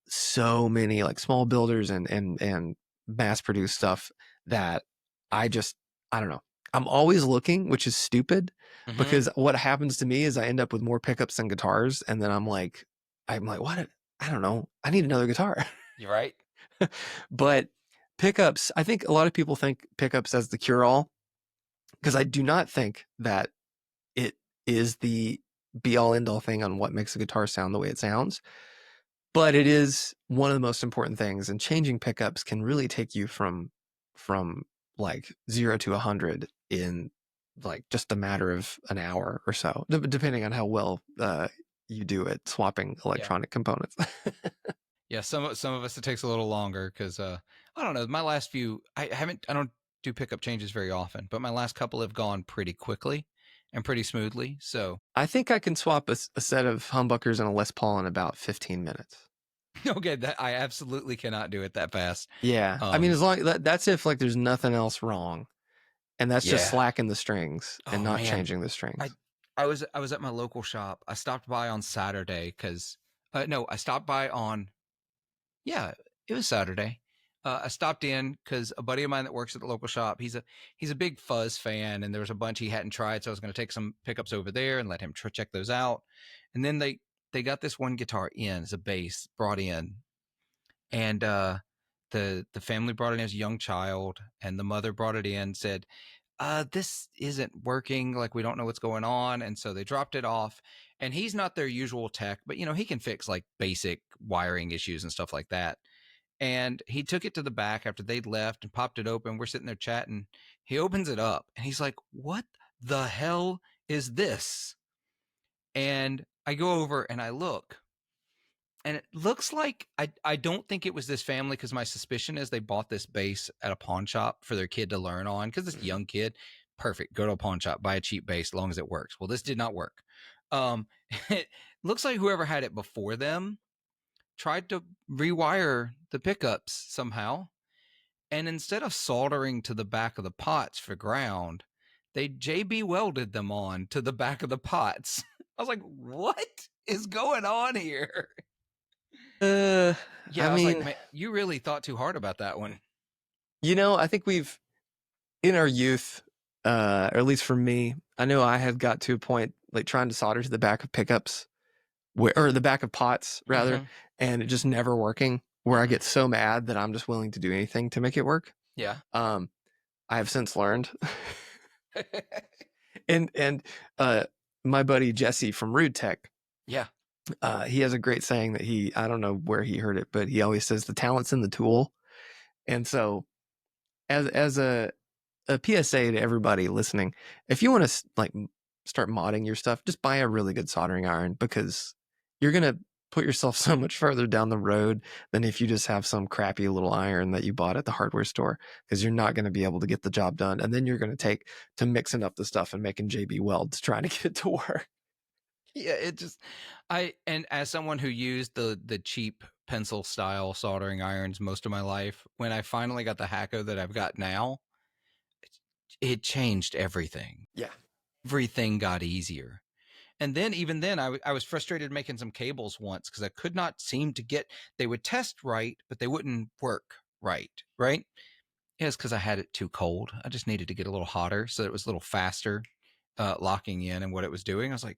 so many like small builders and mass produced stuff that I just I don't know. I'm always looking, which is stupid Mm-hmm. because what happens to me is I end up with more pickups than guitars, and then I'm like, what? I don't know. I need another guitar. You're right. But pickups, I think a lot of people think pickups as the cure all, because I do not think that it is the be all end all thing on what makes a guitar sound the way it sounds. But it is one of the most important things, and changing pickups can really take you from like 0 to 100 in like just a matter of an hour or so, depending on how well you do at swapping Yeah. electronic components. Yeah. Some of us it takes a little longer because I don't know. My last few I don't do pickup changes very often, but my last couple have gone pretty quickly and pretty smoothly. So I think I can swap a set of humbuckers and a Les Paul in about 15 minutes. okay, that I absolutely cannot do it that fast. Yeah, I mean, Um, as long that's if like there's nothing else wrong, and that's just yeah. slacking the strings and Oh not man, changing the I strings. I was at my local shop. I stopped by on Saturday because no, I stopped by on yeah, it was Saturday. I stopped in because a buddy of mine that works at the local shop, he's a big fuzz fan, and there was a bunch he hadn't tried, so I was going to take some pickups over there and let him check those out. And then they got this one guitar in as a bass brought in, and the family brought it in as a young child, and the mother brought it in, said, this isn't working, like we don't know what's going on. And so they dropped it off, and he's not their usual tech, but he can fix like basic wiring issues and stuff like that. And he took it to the back after they'd left and popped it open. We're sitting there chatting. He opens it up and he's like, what the hell is this? And I go over and I look, and it looks like I don't think it was this family, because my suspicion is they bought this bass at a pawn shop for their kid to learn on, because this Mhm. young kid, perfect, go to a pawn shop, buy a cheap bass as long as it works. Well, this did not work. um it looks like whoever had it before them tried to rewire the pickups somehow, And instead of soldering to the back of the pots for ground, they JB welded them on to the back of the pots. I was like, what is going on here? I Yeah, I was like, mean, man, you really thought too hard about that one. I think we've in our youth, or at least for me, I know I had got to a point like trying to solder to the back of pickups, or the back of pots rather, Mm-hmm. and it just never working. Where I Mm-mm. get so mad that I'm just willing to do anything to make it work. Yeah. Um, I have since learned, and uh, my buddy Jesse from Rude Tech, Yeah. he has a great saying that I don't know where he heard it, but he always says the talent's in the tool. And so, as a PSA to everybody listening, if you want to like start modding your stuff, just buy a really good soldering iron, because you're gonna put yourself so much further down the road than if you just have some crappy little iron that you bought at the hardware store, because you're not going to be able to get the job done, and then you're going to take to mixing up the stuff and making JB welds trying to get it to work. Yeah, it just and as someone who used the cheap pencil style soldering irons most of my life, when I finally got the Hacko that I've got now, it changed everything. Yeah. Everything got easier. And then even then I was frustrated making some cables once because I could not seem to get, they would test right, but they wouldn't work right, right? Yeah, it's because I had it too cold. I just needed to get a little hotter so that it was a little faster locking in and what it was doing. I was like,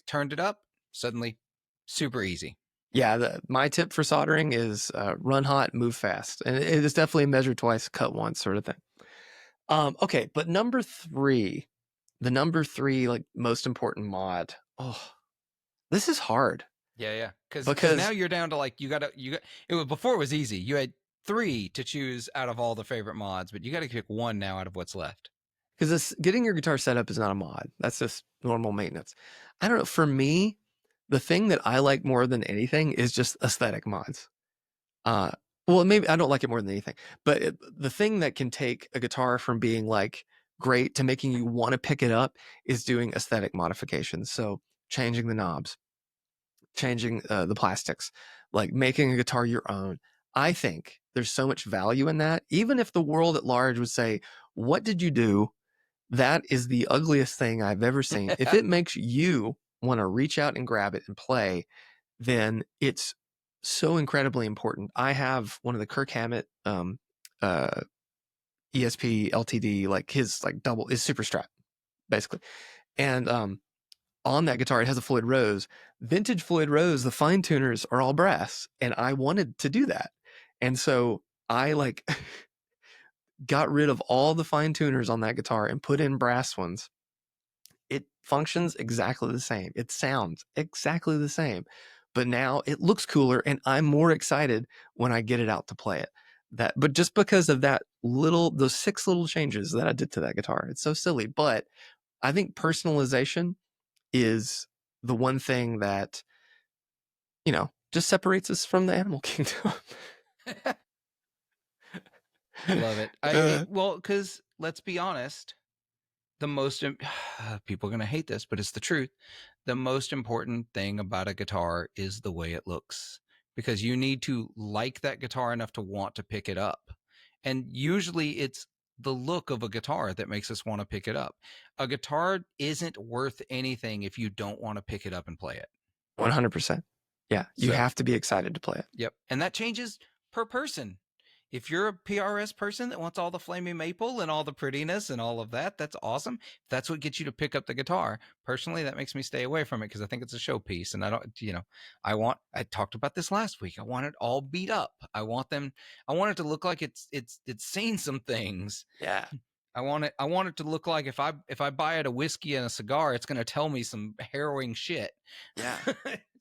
turned it up, suddenly super easy. Yeah, my tip for soldering is run hot, move fast, and it is definitely measure twice, cut once, sort of thing. Okay, but the number three like most important mod. Oh, this is hard Yeah. Because now because you're down to like, it was, before it was easy. You had three to choose out of all the favorite mods, but you got to pick one now out of what's left. this getting your guitar set up is not a mod. That's just normal maintenance. I don't know. For me, the thing that I like more than anything is just aesthetic mods. Uh, well, maybe I don't like it more than anything, but the thing that can take a guitar from being like great to making you want to pick it up is doing aesthetic modifications. So changing the knobs, changing the plastics, like making a guitar your own. I think there's so much value in that. Even if the world at large would say, "What did you do? That is the ugliest thing I've ever seen." If it makes you want to reach out and grab it and play, then it's so incredibly important. I have one of the Kirk Hammett uh, ESP LTD, like his like double is super strat basically, and on that guitar it has a Floyd Rose, vintage Floyd Rose. The fine tuners are all brass, and I wanted to do that, and so I like got rid of all the fine tuners on that guitar and put in brass ones. It functions exactly the same. It sounds exactly the same, but now it looks cooler, and I'm more excited when I get it out to play it. But just because of those 6 little changes that I did to that guitar, it's so silly. But I think personalization is the one thing that, just separates us from the animal kingdom. I love it. Uh, Well, because let's be honest, the most people are going to hate this, but it's the truth. The most important thing about a guitar is the way it looks, because you need to like that guitar enough to want to pick it up. And usually it's the look of a guitar that makes us want to pick it up. A guitar isn't worth anything if you don't want to pick it up and play it. 100%. Yeah, you So, have to be excited to play it. yep. And that changes per person. If you're a PRS person that wants all the flaming maple and all the prettiness and all of that, that's awesome. If that's what gets you to pick up the guitar. Personally, that makes me stay away from it because I think it's a showpiece. And I talked about this last week. I want it all beat up. I want it to look like it's seen some things. Yeah. I want it to look like if I buy it a whiskey and a cigar, it's gonna tell me some harrowing shit. Yeah.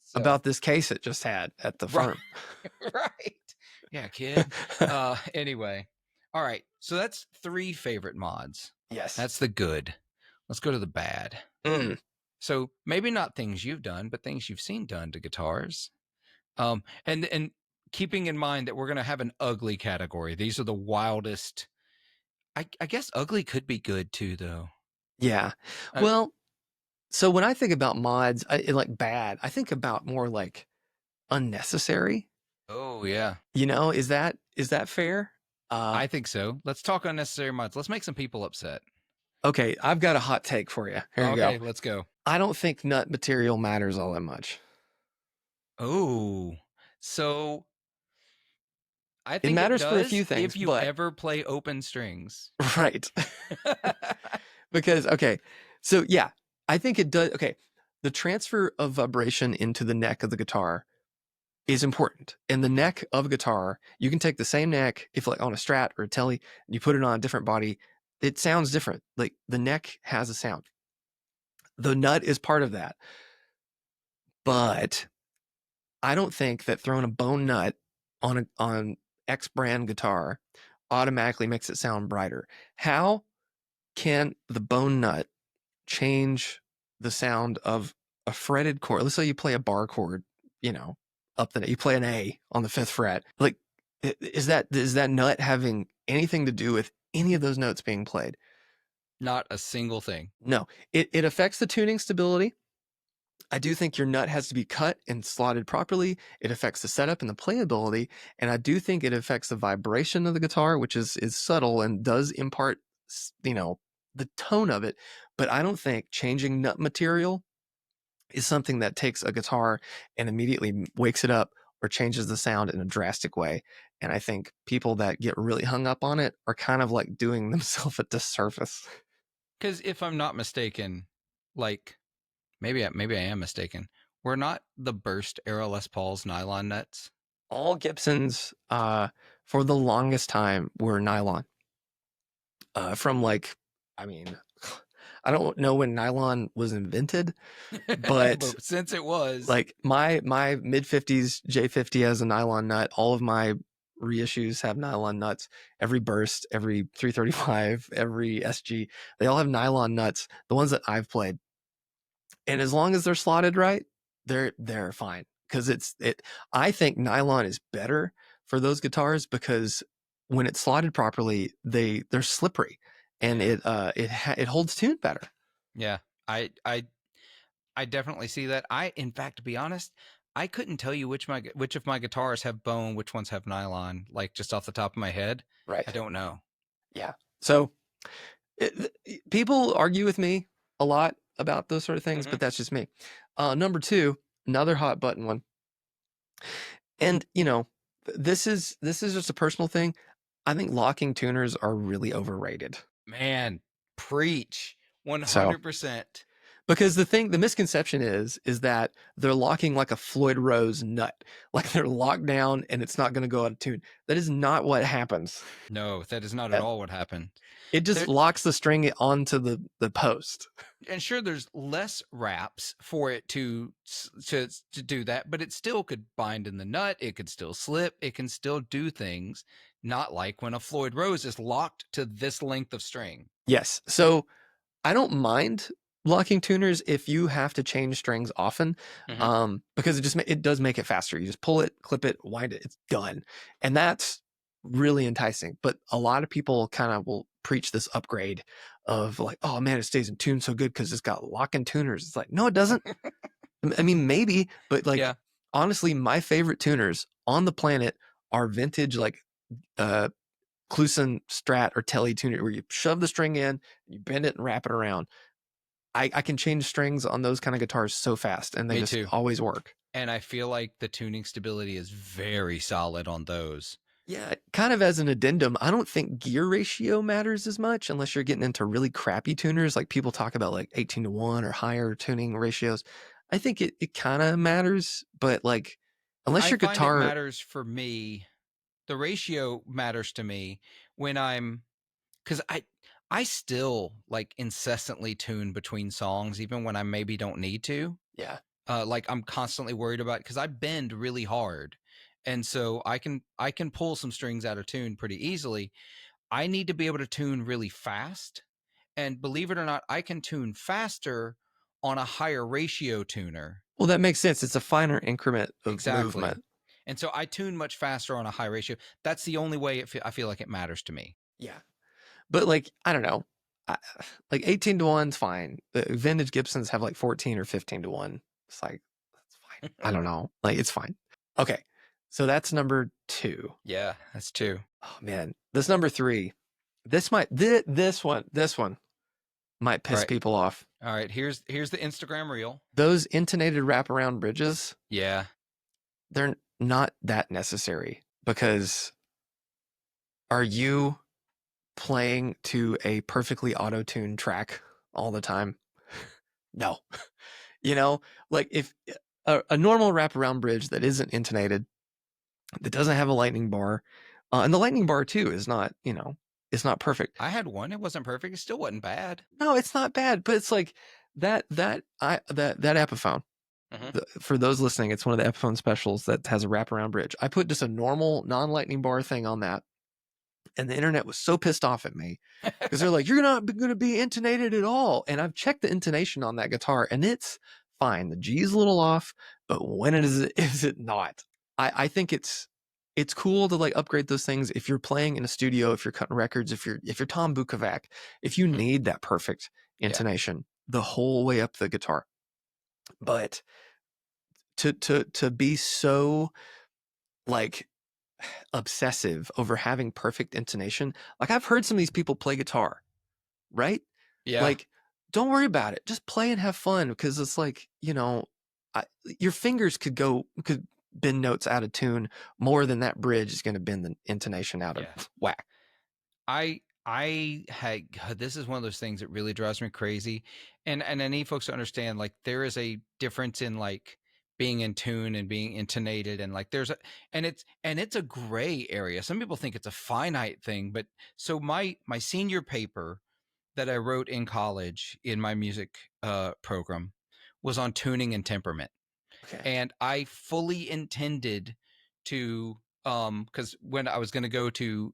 So, About this case it just had at the right, firm. right. Yeah, kid. Anyway. All right. So that's 3 favorite mods. Yes. That's the good. Let's go to the bad. Mm. So maybe not things you've done, but things you've seen done to guitars. And keeping in mind that we're gonna have an ugly category. These are the wildest. I guess ugly could be good too, though. Yeah. Well, so when I think about mods, like bad, I think about more like unnecessary. Oh yeah. Is that fair? Uh, I think so. Let's talk unnecessary mods. Let's make some people upset. okay, I've got a hot take for you. Here you go. Okay, let's go. I don't think nut material matters all that much. Oh, so I It think it matters for a few does things, if you but ever play open strings. right. Because, okay, so yeah, I think it does. Okay, the transfer of vibration into the neck of the guitar is important. And the neck of a guitar, you can take the same neck, if like on a Strat or a Tele, you put it on a different body, it sounds different. Like the neck has a sound. The nut is part of that. But I don't think that throwing a bone nut on X brand guitar automatically makes it sound brighter. How can the bone nut change the sound of a fretted chord? Let's say you play a bar chord, you know, up the, you play an A on the fifth fret. Like, is that nut having anything to do with any of those notes being played? Not a single thing. No, it affects the tuning stability. I do think your nut has to be cut and slotted properly. It affects the setup and the playability, and I do think it affects the vibration of the guitar, which is subtle and does impart, you know, the tone of it. But I don't think changing nut material is something that takes a guitar and immediately wakes it up or changes the sound in a drastic way. And I think people that get really hung up on it are kind of like doing themselves a disservice. Because if I'm not mistaken, like maybe I am mistaken. We're not the burst era Les Pauls nylon nuts. All Gibsons, for the longest time, were nylon. From like, I mean, I don't know when nylon was invented, but But since it was, like my mid 50s J50 has a nylon nut. All of my reissues have nylon nuts. Every burst, every 335, every SG, they all have nylon nuts. The ones that I've played, and as long as they're slotted right, they're fine. Because I think nylon is better for those guitars because when it's slotted properly, they're slippery, and it holds tune better. yeah, I definitely see that. In fact, to be honest, I couldn't tell you which of my guitars have bone, which ones have nylon, like just off the top of my head. Right. I don't know. Yeah. So people argue with me a lot about those sort of things, Mm-hmm. but that's just me. Number two, another hot button one, and you know, this is just a personal thing. I think locking tuners are really overrated. Man, preach So 100%. because the misconception is that they're locking like a Floyd Rose nut, like they're locked down and it's not going to go out of tune. That is not what happens. No, that is not at all what happened. It just There, locks the string onto the post. and sure, there's less wraps for it to do that, but it still could bind in the nut. It could still slip. It can still do things. Not like when a Floyd Rose is locked to this length of string. Yes. So I don't mind locking tuners if you have to change strings often, Mm-hmm. because it does make it faster. You just pull it, clip it, wind it, it's done, and that's really enticing. But a lot of people kind of will preach this upgrade of like, oh man, it stays in tune so good because it's got lock-in tuners. It's like, no, it doesn't. I mean, maybe, but like Yeah. honestly, my favorite tuners on the planet are vintage like uh Kluson Strat or Tele tuner where you shove the string in, you bend it and wrap it around. I can change strings on those kind of guitars so fast, and they Me just too. always work. And I feel like the tuning stability is very solid on those. Yeah, kind of as an addendum, I don't think gear ratio matters as much unless you're getting into really crappy tuners. Like people talk about like 18-1 or higher tuning ratios. I think it kind of matters, but like unless I your find it guitar, matters for me. The ratio matters to me when because I still like incessantly tune between songs, even when I maybe don't need to. yeah, Like I'm constantly worried about because I bend really hard, and so I can pull some strings out of tune pretty easily. I need to be able to tune really fast, and believe it or not, I can tune faster on a higher ratio tuner. well, that makes sense. It's a finer increment of Exactly. movement. And so I tune much faster on a high ratio. That's the only way I feel like it matters to me. Yeah, but like I don't know, I, like 18-1's fine. The vintage Gibsons have like 14 or 15-1. It's like that's fine. I don't know, like it's fine. Okay, so that's number two. Yeah, that's two. Oh man, this number 3. This one might All piss right. people off. All right. Here's the Instagram reel. Those intonated wraparound bridges, Yeah. they're not that necessary because are you playing to a perfectly auto-tuned track all the time? No. You know, like if a normal wraparound bridge that isn't intonated, that doesn't have a lightning bar, and the lightning bar too is not, it's not perfect. I had one. It wasn't perfect. It still wasn't bad. No, it's not bad, but it's like that Epiphone. Hmm. For those listening, it's one of the Epiphone specials that has a wraparound bridge. I put just a normal non-lightning bar thing on that, and the internet was so pissed off at me because they're like, "You're not going to be intonated at all." And I've checked the intonation on that guitar, and it's fine. The G is a little off, but when is it not? I think it's cool to like upgrade those things if you're playing in a studio, if you're cutting records, if you're Tom Bukovac, if you Hmm. need that perfect Yeah. intonation the whole way up the guitar. But to be so like obsessive over having perfect intonation, like I've heard some of these people play guitar, right? Yeah. Like, don't worry about it. Just play and have fun because it's like, your fingers could bend notes out of tune more than that bridge is going to bend the intonation out of Yeah. whack. I had this is one of those things that really drives me crazy, and I need folks to understand like there is a difference in like being in tune and being intonated, and like there's a and it's a gray area. Some people think it's a finite thing, but so my senior paper that I wrote in college in my music program was on tuning and temperament, Okay. and I fully intended to because when I was going to go to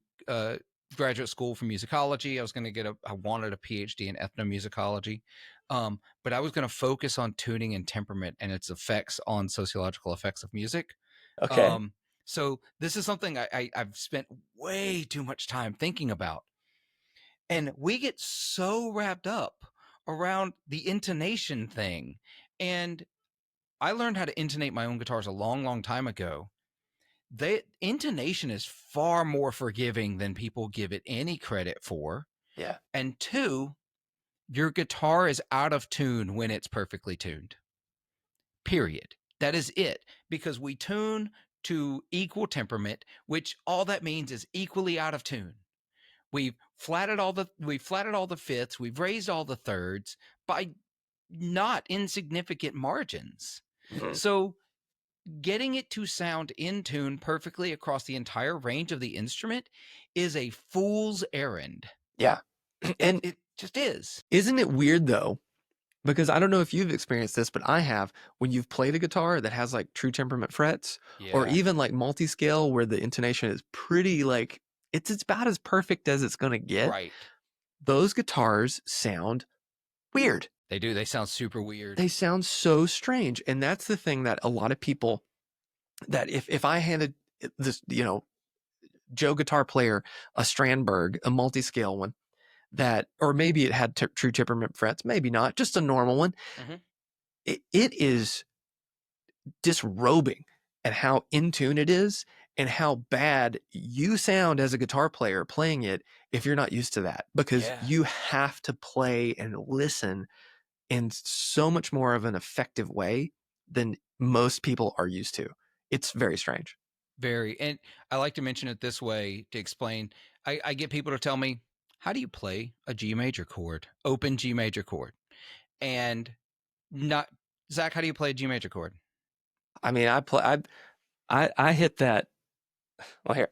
graduate school for musicology, I was going to I wanted a PhD in ethnomusicology, but I was going to focus on tuning and temperament and its effects on sociological effects of music. Okay. Um, so this is something I've spent way too much time thinking about, and we get so wrapped up around the intonation thing, and I learned how to intonate my own guitars a long, long time ago. The intonation is far more forgiving than people give it any credit for. Yeah. And two, your guitar is out of tune when it's perfectly tuned. Period. That is it. Because we tune to equal temperament, which all that means is equally out of tune. We've flatted all the fifths, we've raised all the thirds by not insignificant margins. Mhm. So getting it to sound in tune perfectly across the entire range of the instrument is a fool's errand. Yeah. It And it just is. isn't it weird though? Because I don't know if you've experienced this, but I have when you've played a guitar that has like true temperament frets or Yeah. even like multi-scale where the intonation is pretty like it's about as perfect as it's going to get. Right. Those guitars sound weird. They do. They sound super weird. They sound so strange. And that's the thing that a lot of people that if I handed this, Joe guitar player a Strandberg, a multi-scale one that or maybe it had true temperament frets, maybe not, just a normal one. Mhm. It is disrobing at how in tune it is and how bad you sound as a guitar player playing it if you're not used to that because Yeah. you have to play and listen in so much more of an effective way than most people are used to. It's very strange. Very. And I like to mention it this way to explain. I get people to tell me, how do you play a G major chord, open G major chord? And not, Zach, how do you play a G major chord? I mean, I hit that. Well, here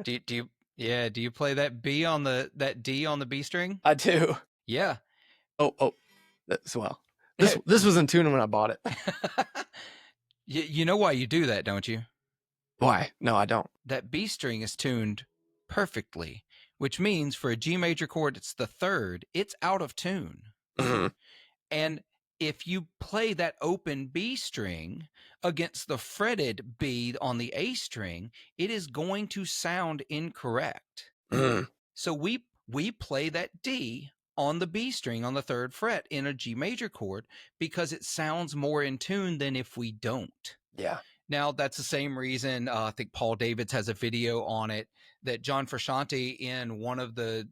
Do you, yeah, do you play that that D on the B string? I do. Yeah. Oh, as well. This was in tune when I bought it. You know why you do that, don't you? Why? No, I don't. That B string is tuned perfectly, which means for a G major chord, it's the third, it's out of tune. Mhm. And if you play that open B string against the fretted B on the A string, it is going to sound incorrect. Mhm. So we play that D on the B string on the third fret in a G major chord because it sounds more in tune than if we don't. Yeah. Now that's the same reason I think Paul Davids has a video on it that John Frusciante in one of the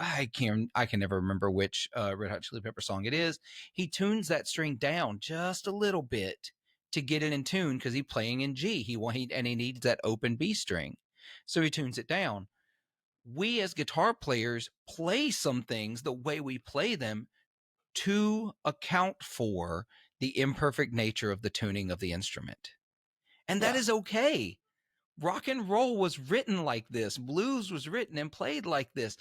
I can never remember which Red Hot Chili Pepper song it is. He tunes that string down just a little bit to get it in tune because he's playing in G. And he needs that open B string, so he tunes it down. We as guitar players play some things the way we play them to account for the imperfect nature of the tuning of the instrument, and that Yeah. is okay. Rock and roll was written like this. Blues was written and played like this.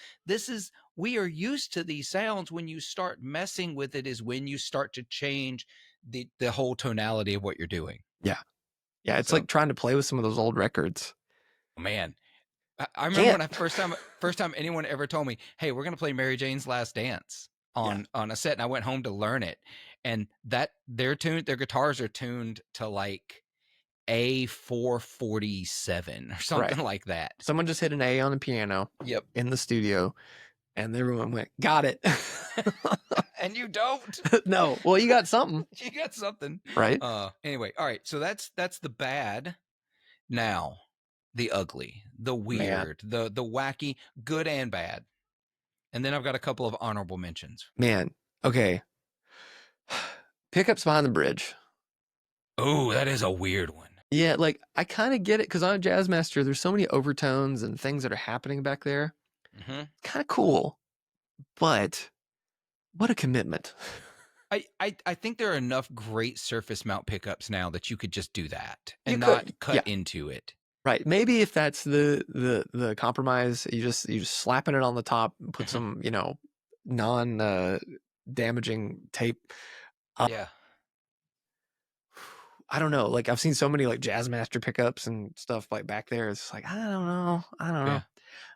We are used to these sounds. When you start messing with it is when you start to change the whole tonality of what you're doing. Yeah. Yeah. It's So, like trying to play with some of those old records. man, I remember Can't. when first time anyone ever told me, hey, we're going to play Mary Jane's Last Dance on a set. And I went home to learn it. And their guitars are tuned to like A447 or something like that. Someone just hit an A on the piano. Yep. In the studio, and everyone went, got it. And you don't. No. Well, you got something. You got something. Right. Anyway, all right. So that's the bad. Now, the ugly, the weird, the wacky, good and bad. And then I've got a couple of honorable mentions. Man. Okay. Pickups behind the bridge. Oh, that is a weird one. Yeah, like I kind of get it because on a jazz master, there's so many overtones and things that are happening back there. Mm-hmm. Kind of cool, but what a commitment. I think there are enough great surface mount pickups now that you could just do that and You not could, cut into it. Right. Maybe if that's the compromise, you just slapping it on the top, put some, non damaging tape. Yeah. I don't know. Like I've seen so many like jazz master pickups and stuff like back there. It's like, I don't know. Yeah.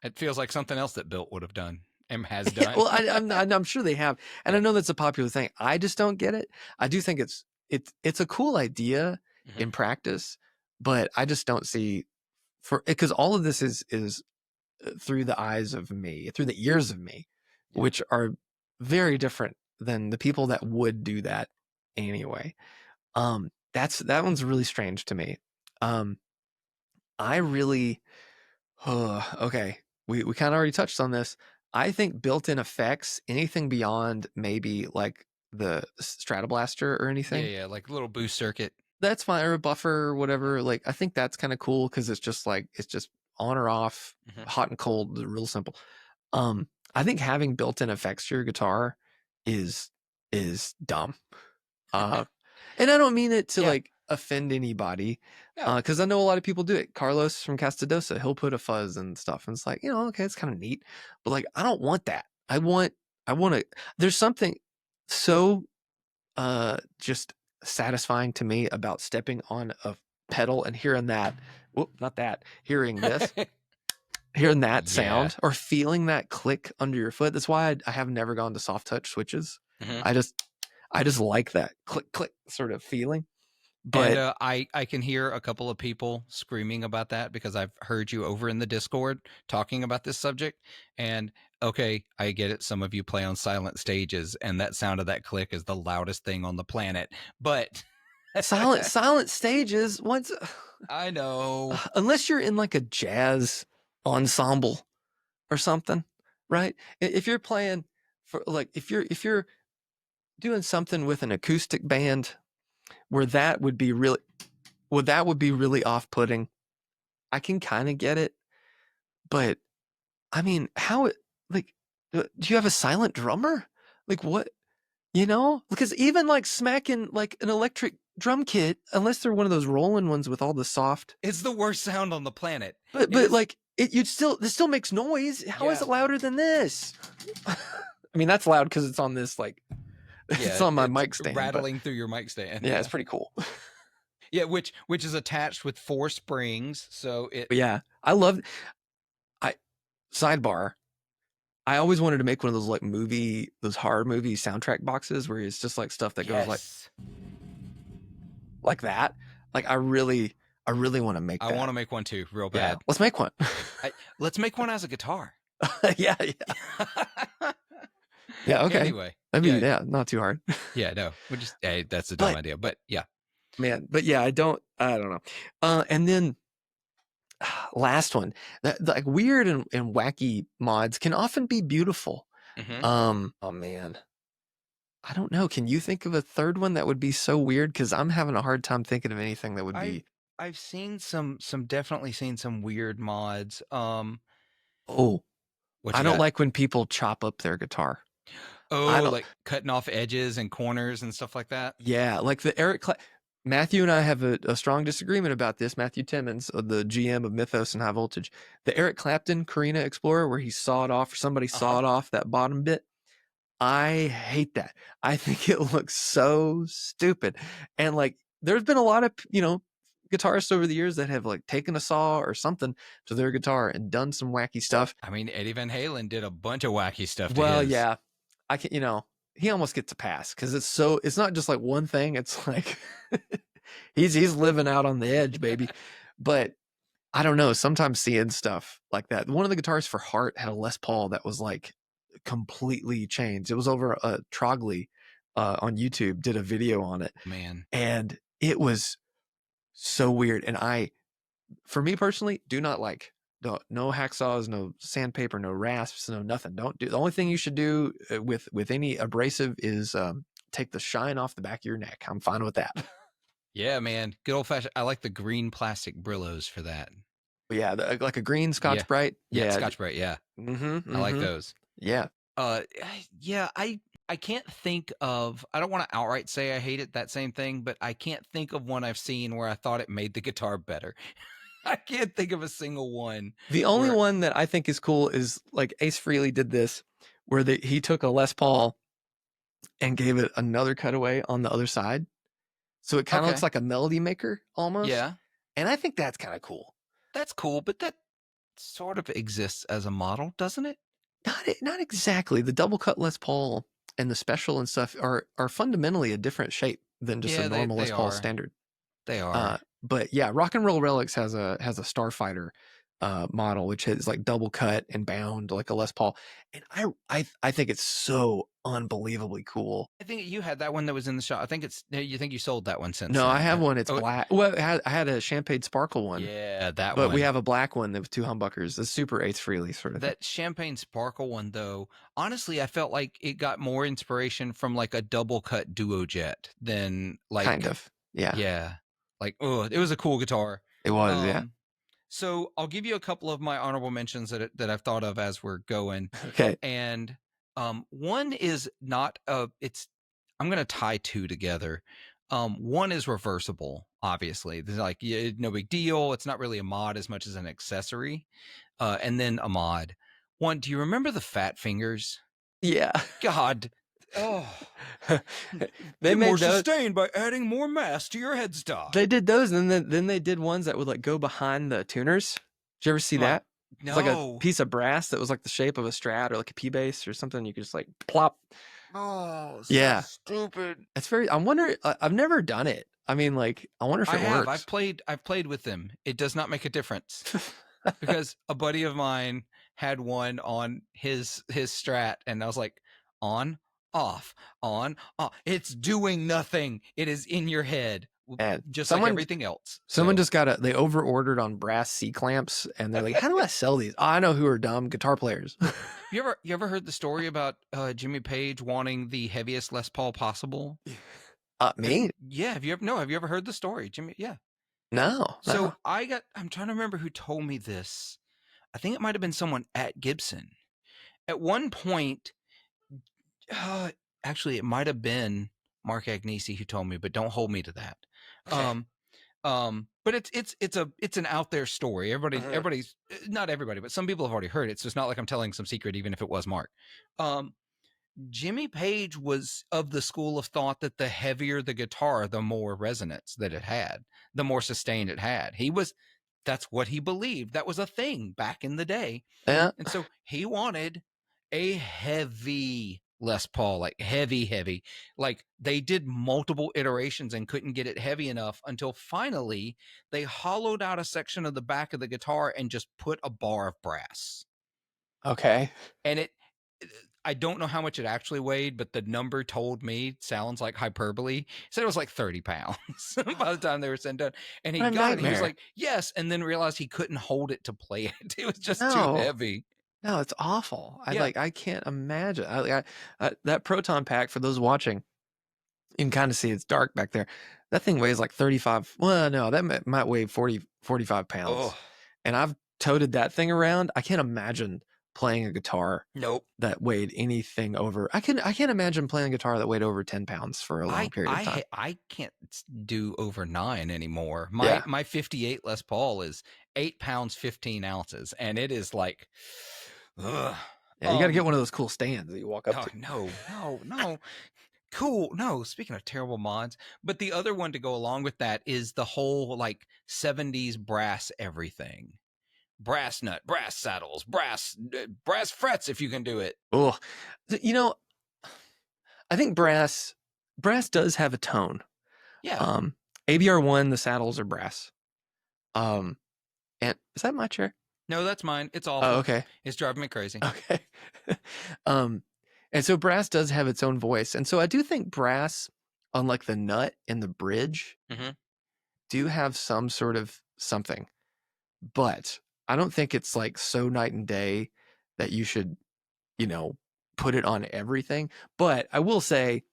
It feels like something else that Built would have done and has done. Well, I'm sure they have. And I know that's a popular thing. I just don't get it. I do think it's a cool idea in practice, but I just don't see because all of this is through the eyes of me, through the ears of me, which are very different than the people that would do that anyway. That one's really strange to me. I really, okay. We kind of already touched on this. I think built-in effects, anything beyond maybe like the Stratoblaster or anything. Yeah, like a little boost circuit. That's fine, or a buffer or whatever. Like I think that's kind of cool because it's just on or off, hot and cold, real simple. I think having built-in effects to your guitar is dumb. And I don't mean it to like offend anybody, because I know a lot of people do it. Carlos from Castadosa, he'll put a fuzz and stuff, and it's like, okay, it's kind of neat, but like I don't want that. I want to. There's something so just satisfying to me about stepping on a pedal and hearing that. Whoop, not that. Hearing this. Hearing that sound or feeling that click under your foot. That's why I have never gone to soft touch switches. I just like that click click sort of feeling. But I can hear a couple of people screaming about that because I've heard you over in the Discord talking about this subject. And okay, I get it. Some of you play on silent stages, and that sound of that click is the loudest thing on the planet. But silent stages. Once I know, unless you're in like a jazz ensemble or something, right? If you're playing for like if you're doing something with an acoustic band where that would be really off-putting, I can kind of get it. But I mean, how like do you have a silent drummer? Like what? Because even like smacking like an electric drum kit, unless they're one of those rolling ones with all the soft, it's the worst sound on the planet. But like this still makes noise. How is it louder than this? I mean, that's loud because it's on this like it's on my mic stand, rattling through your mic stand. Yeah, it's pretty cool. Yeah, which is attached with 4 springs, so it. But yeah, I love. Sidebar. I always wanted to make one of those like those horror movie soundtrack boxes where it's just like stuff that goes like that. Like I really want to make that. I want to make one too, real bad. Yeah, let's make one. Let's make one as a guitar. Yeah. Yeah, okay. Anyway. That'd be not too hard. Yeah, no. That's a dumb idea. But yeah. man. But yeah, I don't know. And then last one, like weird and wacky mods can often be beautiful. Hmm. Oh man, I don't know. Can you think of a third one that would be so weird? Because I'm having a hard time thinking of anything that would I've be. I've seen some definitely seen some weird mods. Oh, What I you don't got? like when people chop up their guitar. I Oh, don't. like cutting off edges and corners and stuff like that. Yeah, like the Matthew and I have a strong disagreement about this. Matthew Timmons, the GM of Mythos and High Voltage, the Eric Clapton Carina Explorer, where he sawed off, or somebody Uh-huh. sawed off that bottom bit. I hate that. I think it looks so stupid. And like, there's been a lot of, guitarists over the years that have like taken a saw or something to their guitar and done some wacky stuff. I mean, Eddie Van Halen did a bunch of wacky stuff to Well, his. yeah, I can, he almost gets a pass because it's not just like one thing. It's like he's living out on the edge, baby. But I don't know. Sometimes seeing stuff like that. One of the guitars for Heart had a Les Paul that was like completely changed. It was over Trogley on YouTube, did a video on it, Man. and it was so weird. And for me personally, do not like no hacksaws, no sandpaper, no rasps, no nothing. Don't do. The only thing you should do with any abrasive is take the shine off the back of your neck. I'm fine with that. Yeah, man. Good old fashioned. I like the green plastic Brillos for that. But yeah, like a green Yeah. Scotch Brite. Yeah, Yeah. Scotch Brite, yeah. Mm-hmm. I like Mm-hmm. those. Yeah. Uh yeah, I can't think of, I don't want to outright say I hate it, that same thing, but I can't think of one I've seen where I thought it made the guitar better. I can't think of a single one The only where one that I think is cool is like Ace Frehley did this, where he took a Les Paul and gave it another cutaway on the other side, so it kind of looks okay. like a melody maker almost. Yeah. And I think that's kind of cool. That's cool, but that sort of exists as a model, doesn't it? Not exactly. The double cut Les Paul and the special and stuff are fundamentally a different shape than just a Yeah, normal they Les Paul are. standard. They are. But yeah, Rock and Roll Relics has a Starfighter model which is like double cut and bound like a Les Paul, and I think it's so unbelievably cool. I think you had that one that was in the shop. I think you think you sold that one since No, I then. have one. It's Oh, black. Well, I had a Champagne Sparkle one, yeah, that but we one. have a black one with two humbuckers. The super Ace Frehley sort of thing. That Champagne Sparkle one, though, honestly, I felt like it got more inspiration from like a double cut duo jet than Kind like, of. Yeah, yeah, like, oh, it was a cool guitar. it was. Yeah. Um, so I'll give you a couple of my honorable mentions that I've thought of as we're going, Okay. and one is not it's I'm gonna tie two together. One is reversible, obviously. There's like, yeah, no big deal. It's not really a mod as much as an accessory. And then a mod. One, do you remember the Fat Fingers? Yeah. God, oh, They get more made those. sustained by adding more mass to your headstock. They did those, and then they did ones that would like go behind the tuners. Did you ever see Huh. that? It's like a No. piece of brass that was like the shape of a Strat or like a P bass or something. You could just like plop. Oh, so Yeah, stupid. it's very. I wonder. I've never done it. I mean, like, I wonder if I it have. works. I've played with them. It does not make a difference because a buddy of mine had one on his Strat, and I was like, on, off, on, off. It's doing nothing. It is in your head, And just like someone everything else. someone So just they over ordered on brass C clamps, and they're like, "How do I sell these?" Oh, I know who are dumb guitar players. you ever heard the story about Jimmy Page wanting the heaviest Les Paul possible? Me? Yeah. Have you ever heard the story, Jimmy? Yeah. No, So no. I'm trying to remember who told me this. I think it might have been someone at Gibson. At one point, uh, actually, it might have been Mark Agnesi who told me, but don't hold me to that. Okay. But it's an out there story. Uh-huh. Everybody's not everybody, but some people have already heard it. So it's not like I'm telling some secret, even if it was Mark. Jimmy Page was of the school of thought that the heavier the guitar, the more resonance that it had, the more sustained it had. That's what he believed. That was a thing back in the day. Yeah. And so he wanted a heavy Les Paul, like heavy, heavy. Like they did multiple iterations and couldn't get it heavy enough until finally they hollowed out a section of the back of the guitar and just put a bar of brass. Okay. And I don't know how much it actually weighed, but the number told me sounds like hyperbole. He said it was like 30 pounds by the time they were sent done. And he What a got it. He was nightmare. like, yes. And then realized he couldn't hold it to play it. It was just too No. heavy. No, it's awful. Yeah. I can't imagine. That proton pack, for those watching, you can kind of see it's dark back there. That thing weighs like 35. Well, no, that might weigh 40, 45 Oh, pounds. And I've toted that thing around. I can't imagine playing a guitar nope. that weighed anything over. I can't imagine playing a guitar that weighed over 10 pounds for a long period of time. I can't do over 9 anymore. Yeah. My 58 Les Paul is 8 pounds 15 ounces, and it is like, ugh. Yeah, you got to get one of those cool stands that you walk up Oh, to. no. Cool. No, speaking of terrible mods, but the other one to go along with that is the whole like 70s brass everything. Brass nut, brass saddles, brass frets if you can do it. Oh, you know, I think brass does have a tone. Yeah. ABR1, the saddles are brass. And is that my chair? No, that's mine. It's Oh, awful. okay. It's driving me crazy. Okay. um, and so brass does have its own voice. And so I do think brass, on like the nut and the bridge, Mm-hmm. do have some sort of something. But I don't think it's like so night and day that you should, put it on everything. But I will say,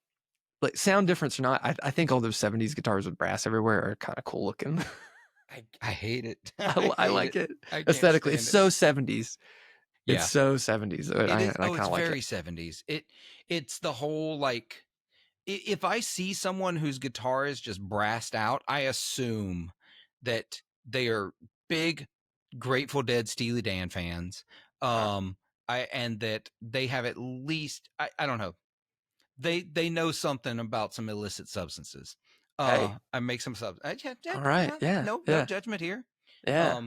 like, sound difference or not, I think all those 70s guitars with brass everywhere are kind of cool looking. I hate it. I hate like it I can't aesthetically. stand It's it. so 70s. It's Yeah. so 70s. It is. I Oh, kind it's of like very it. 70s. It's the whole like if I see someone whose guitar is just brassed out, I assume that they are big Grateful Dead Steely Dan fans. And that they have at least I don't know. They know something about some illicit substances. Hey, I make some sub. all right. Yeah. No Yeah. judgment here. Yeah.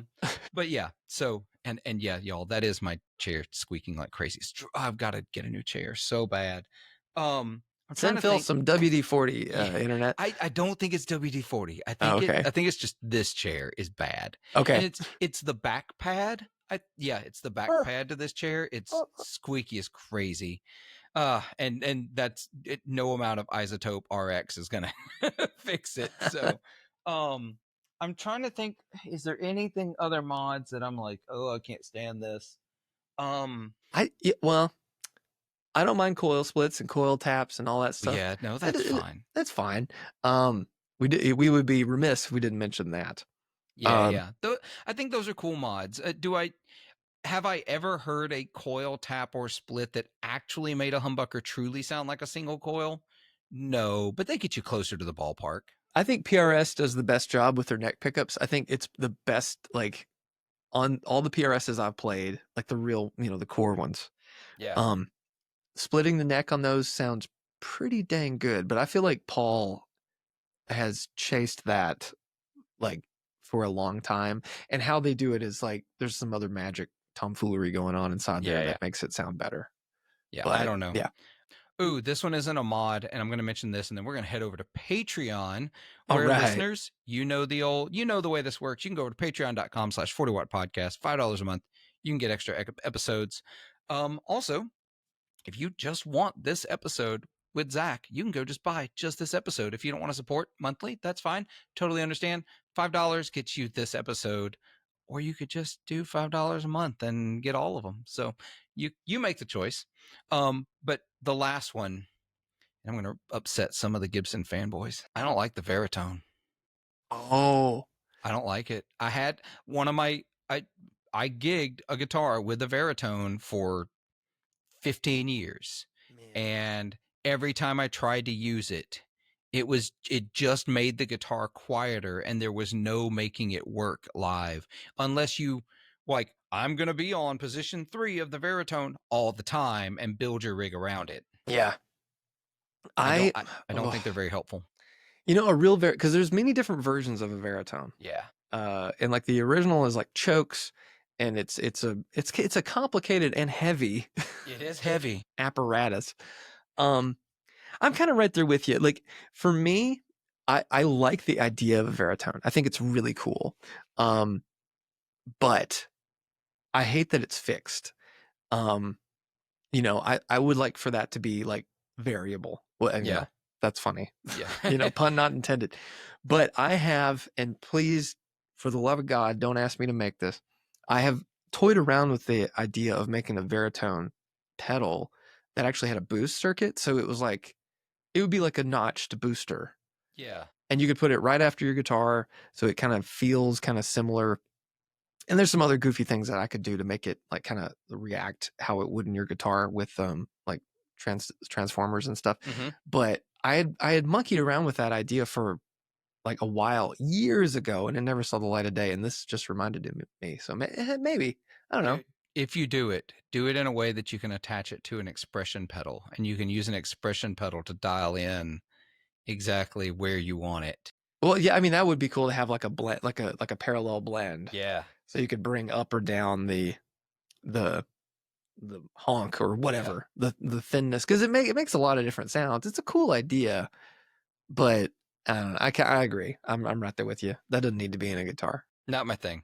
But yeah. So and yeah, y'all, that is my chair squeaking like crazy. I've got to get a new chair so bad. I'm trying Send to Phil think. some WD-40 Yeah, internet. I don't think it's WD-40. Oh, okay. I think it's just this chair is bad. Okay. And it's the back pad. It's the back pad to this chair. It's squeaky as crazy. And that's it, no amount of Isotope RX is gonna fix it. So I'm trying to think, is there anything other mods that I'm like, oh, I can't stand this? Well, I don't mind coil splits and coil taps and all that stuff. Yeah, no, that's fine. That's fine. We would be remiss if we didn't mention that. Yeah. I think those are cool mods. Have I ever heard a coil tap or split that actually made a humbucker truly sound like a single coil? No, but they get you closer to the ballpark. I think PRS does the best job with their neck pickups. I think it's the best, like, on all the PRSs I've played, like the real, the core ones. Yeah. Splitting the neck on those sounds pretty dang good, but I feel like Paul has chased that like for a long time, and how they do it is like there's some other magic tomfoolery going on inside there that makes it sound better. Yeah, but, I don't know. Yeah. Ooh, this one isn't a mod, and I'm going to mention this, and then we're going to head over to Patreon, where listeners, you know the way this works. You can go over to patreon.com/40watt podcast, $5 a month. You can get extra episodes. Also, if you just want this episode with Zach, you can go just buy just this episode. If you don't want to support monthly, that's fine. Totally understand. $5 gets you this episode, or you could just do $5 a month and get all of them. So you make the choice. But the last one, and I'm going to upset some of the Gibson fanboys. I don't like the Veritone. Oh, I don't like it. I had one of my I gigged a guitar with the Veritone for 15 years. Man. And every time I tried to use it, it just made the guitar quieter, and there was no making it work live unless you like, I'm going to be on position 3 of the Veritone all the time and build your rig around it. Yeah. I don't think they're very helpful. A real because there's many different versions of a Veritone. Yeah. And like the original is like chokes, and it's a complicated and heavy. It is heavy apparatus. I'm kind of right there with you. Like, for me, I like the idea of a Veritone. I think it's really cool. But I hate that it's fixed. you know, I would like for that to be like variable. Well, and, you Yeah. know, that's funny. Yeah. You know, pun not intended. But I have, and please, for the love of God, don't ask me to make this. I have toyed around with the idea of making a baritone pedal that actually had a boost circuit. So it was like, it would be like a notched booster. Yeah. And you could put it right after your guitar. So it kind of feels kind of similar. And there's some other goofy things that I could do to make it like kind of react how it would in your guitar with like transformers and stuff. Mm-hmm. But I had monkeyed around with that idea for like a while years ago, and it never saw the light of day. And this just reminded me. So maybe I don't know. Dude, if you do it in a way that you can attach it to an expression pedal, and you can use an expression pedal to dial in exactly where you want it. Well, yeah, I mean that would be cool to have like a blend, like a parallel blend, Yeah. so you could bring up or down the the honk or Yeah. whatever the thinness, because it makes a lot of different sounds. It's a cool idea, but I don't know. I agree. I'm right there with you. That doesn't need to be in a guitar. Not my thing.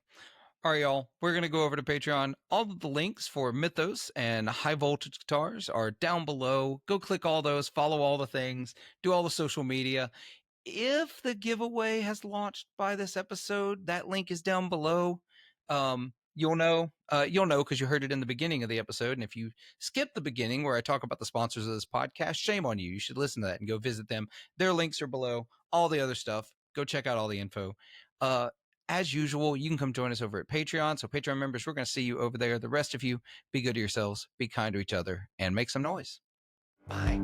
All right, y'all. We're going to go over to Patreon. All of the links for Mythos and High Voltage Guitars are down below. Go click all those, follow all the things, do all the social media. If the giveaway has launched by this episode, that link is down below. You'll know because you heard it in the beginning of the episode. And if you skip the beginning where I talk about the sponsors of this podcast, shame on you. You should listen to that and go visit them. Their links are below. All the other stuff, go check out all the info. As usual, you can come join us over at Patreon. So Patreon members, we're going to see you over there. The rest of you, be good to yourselves, be kind to each other, and make some noise. Bye.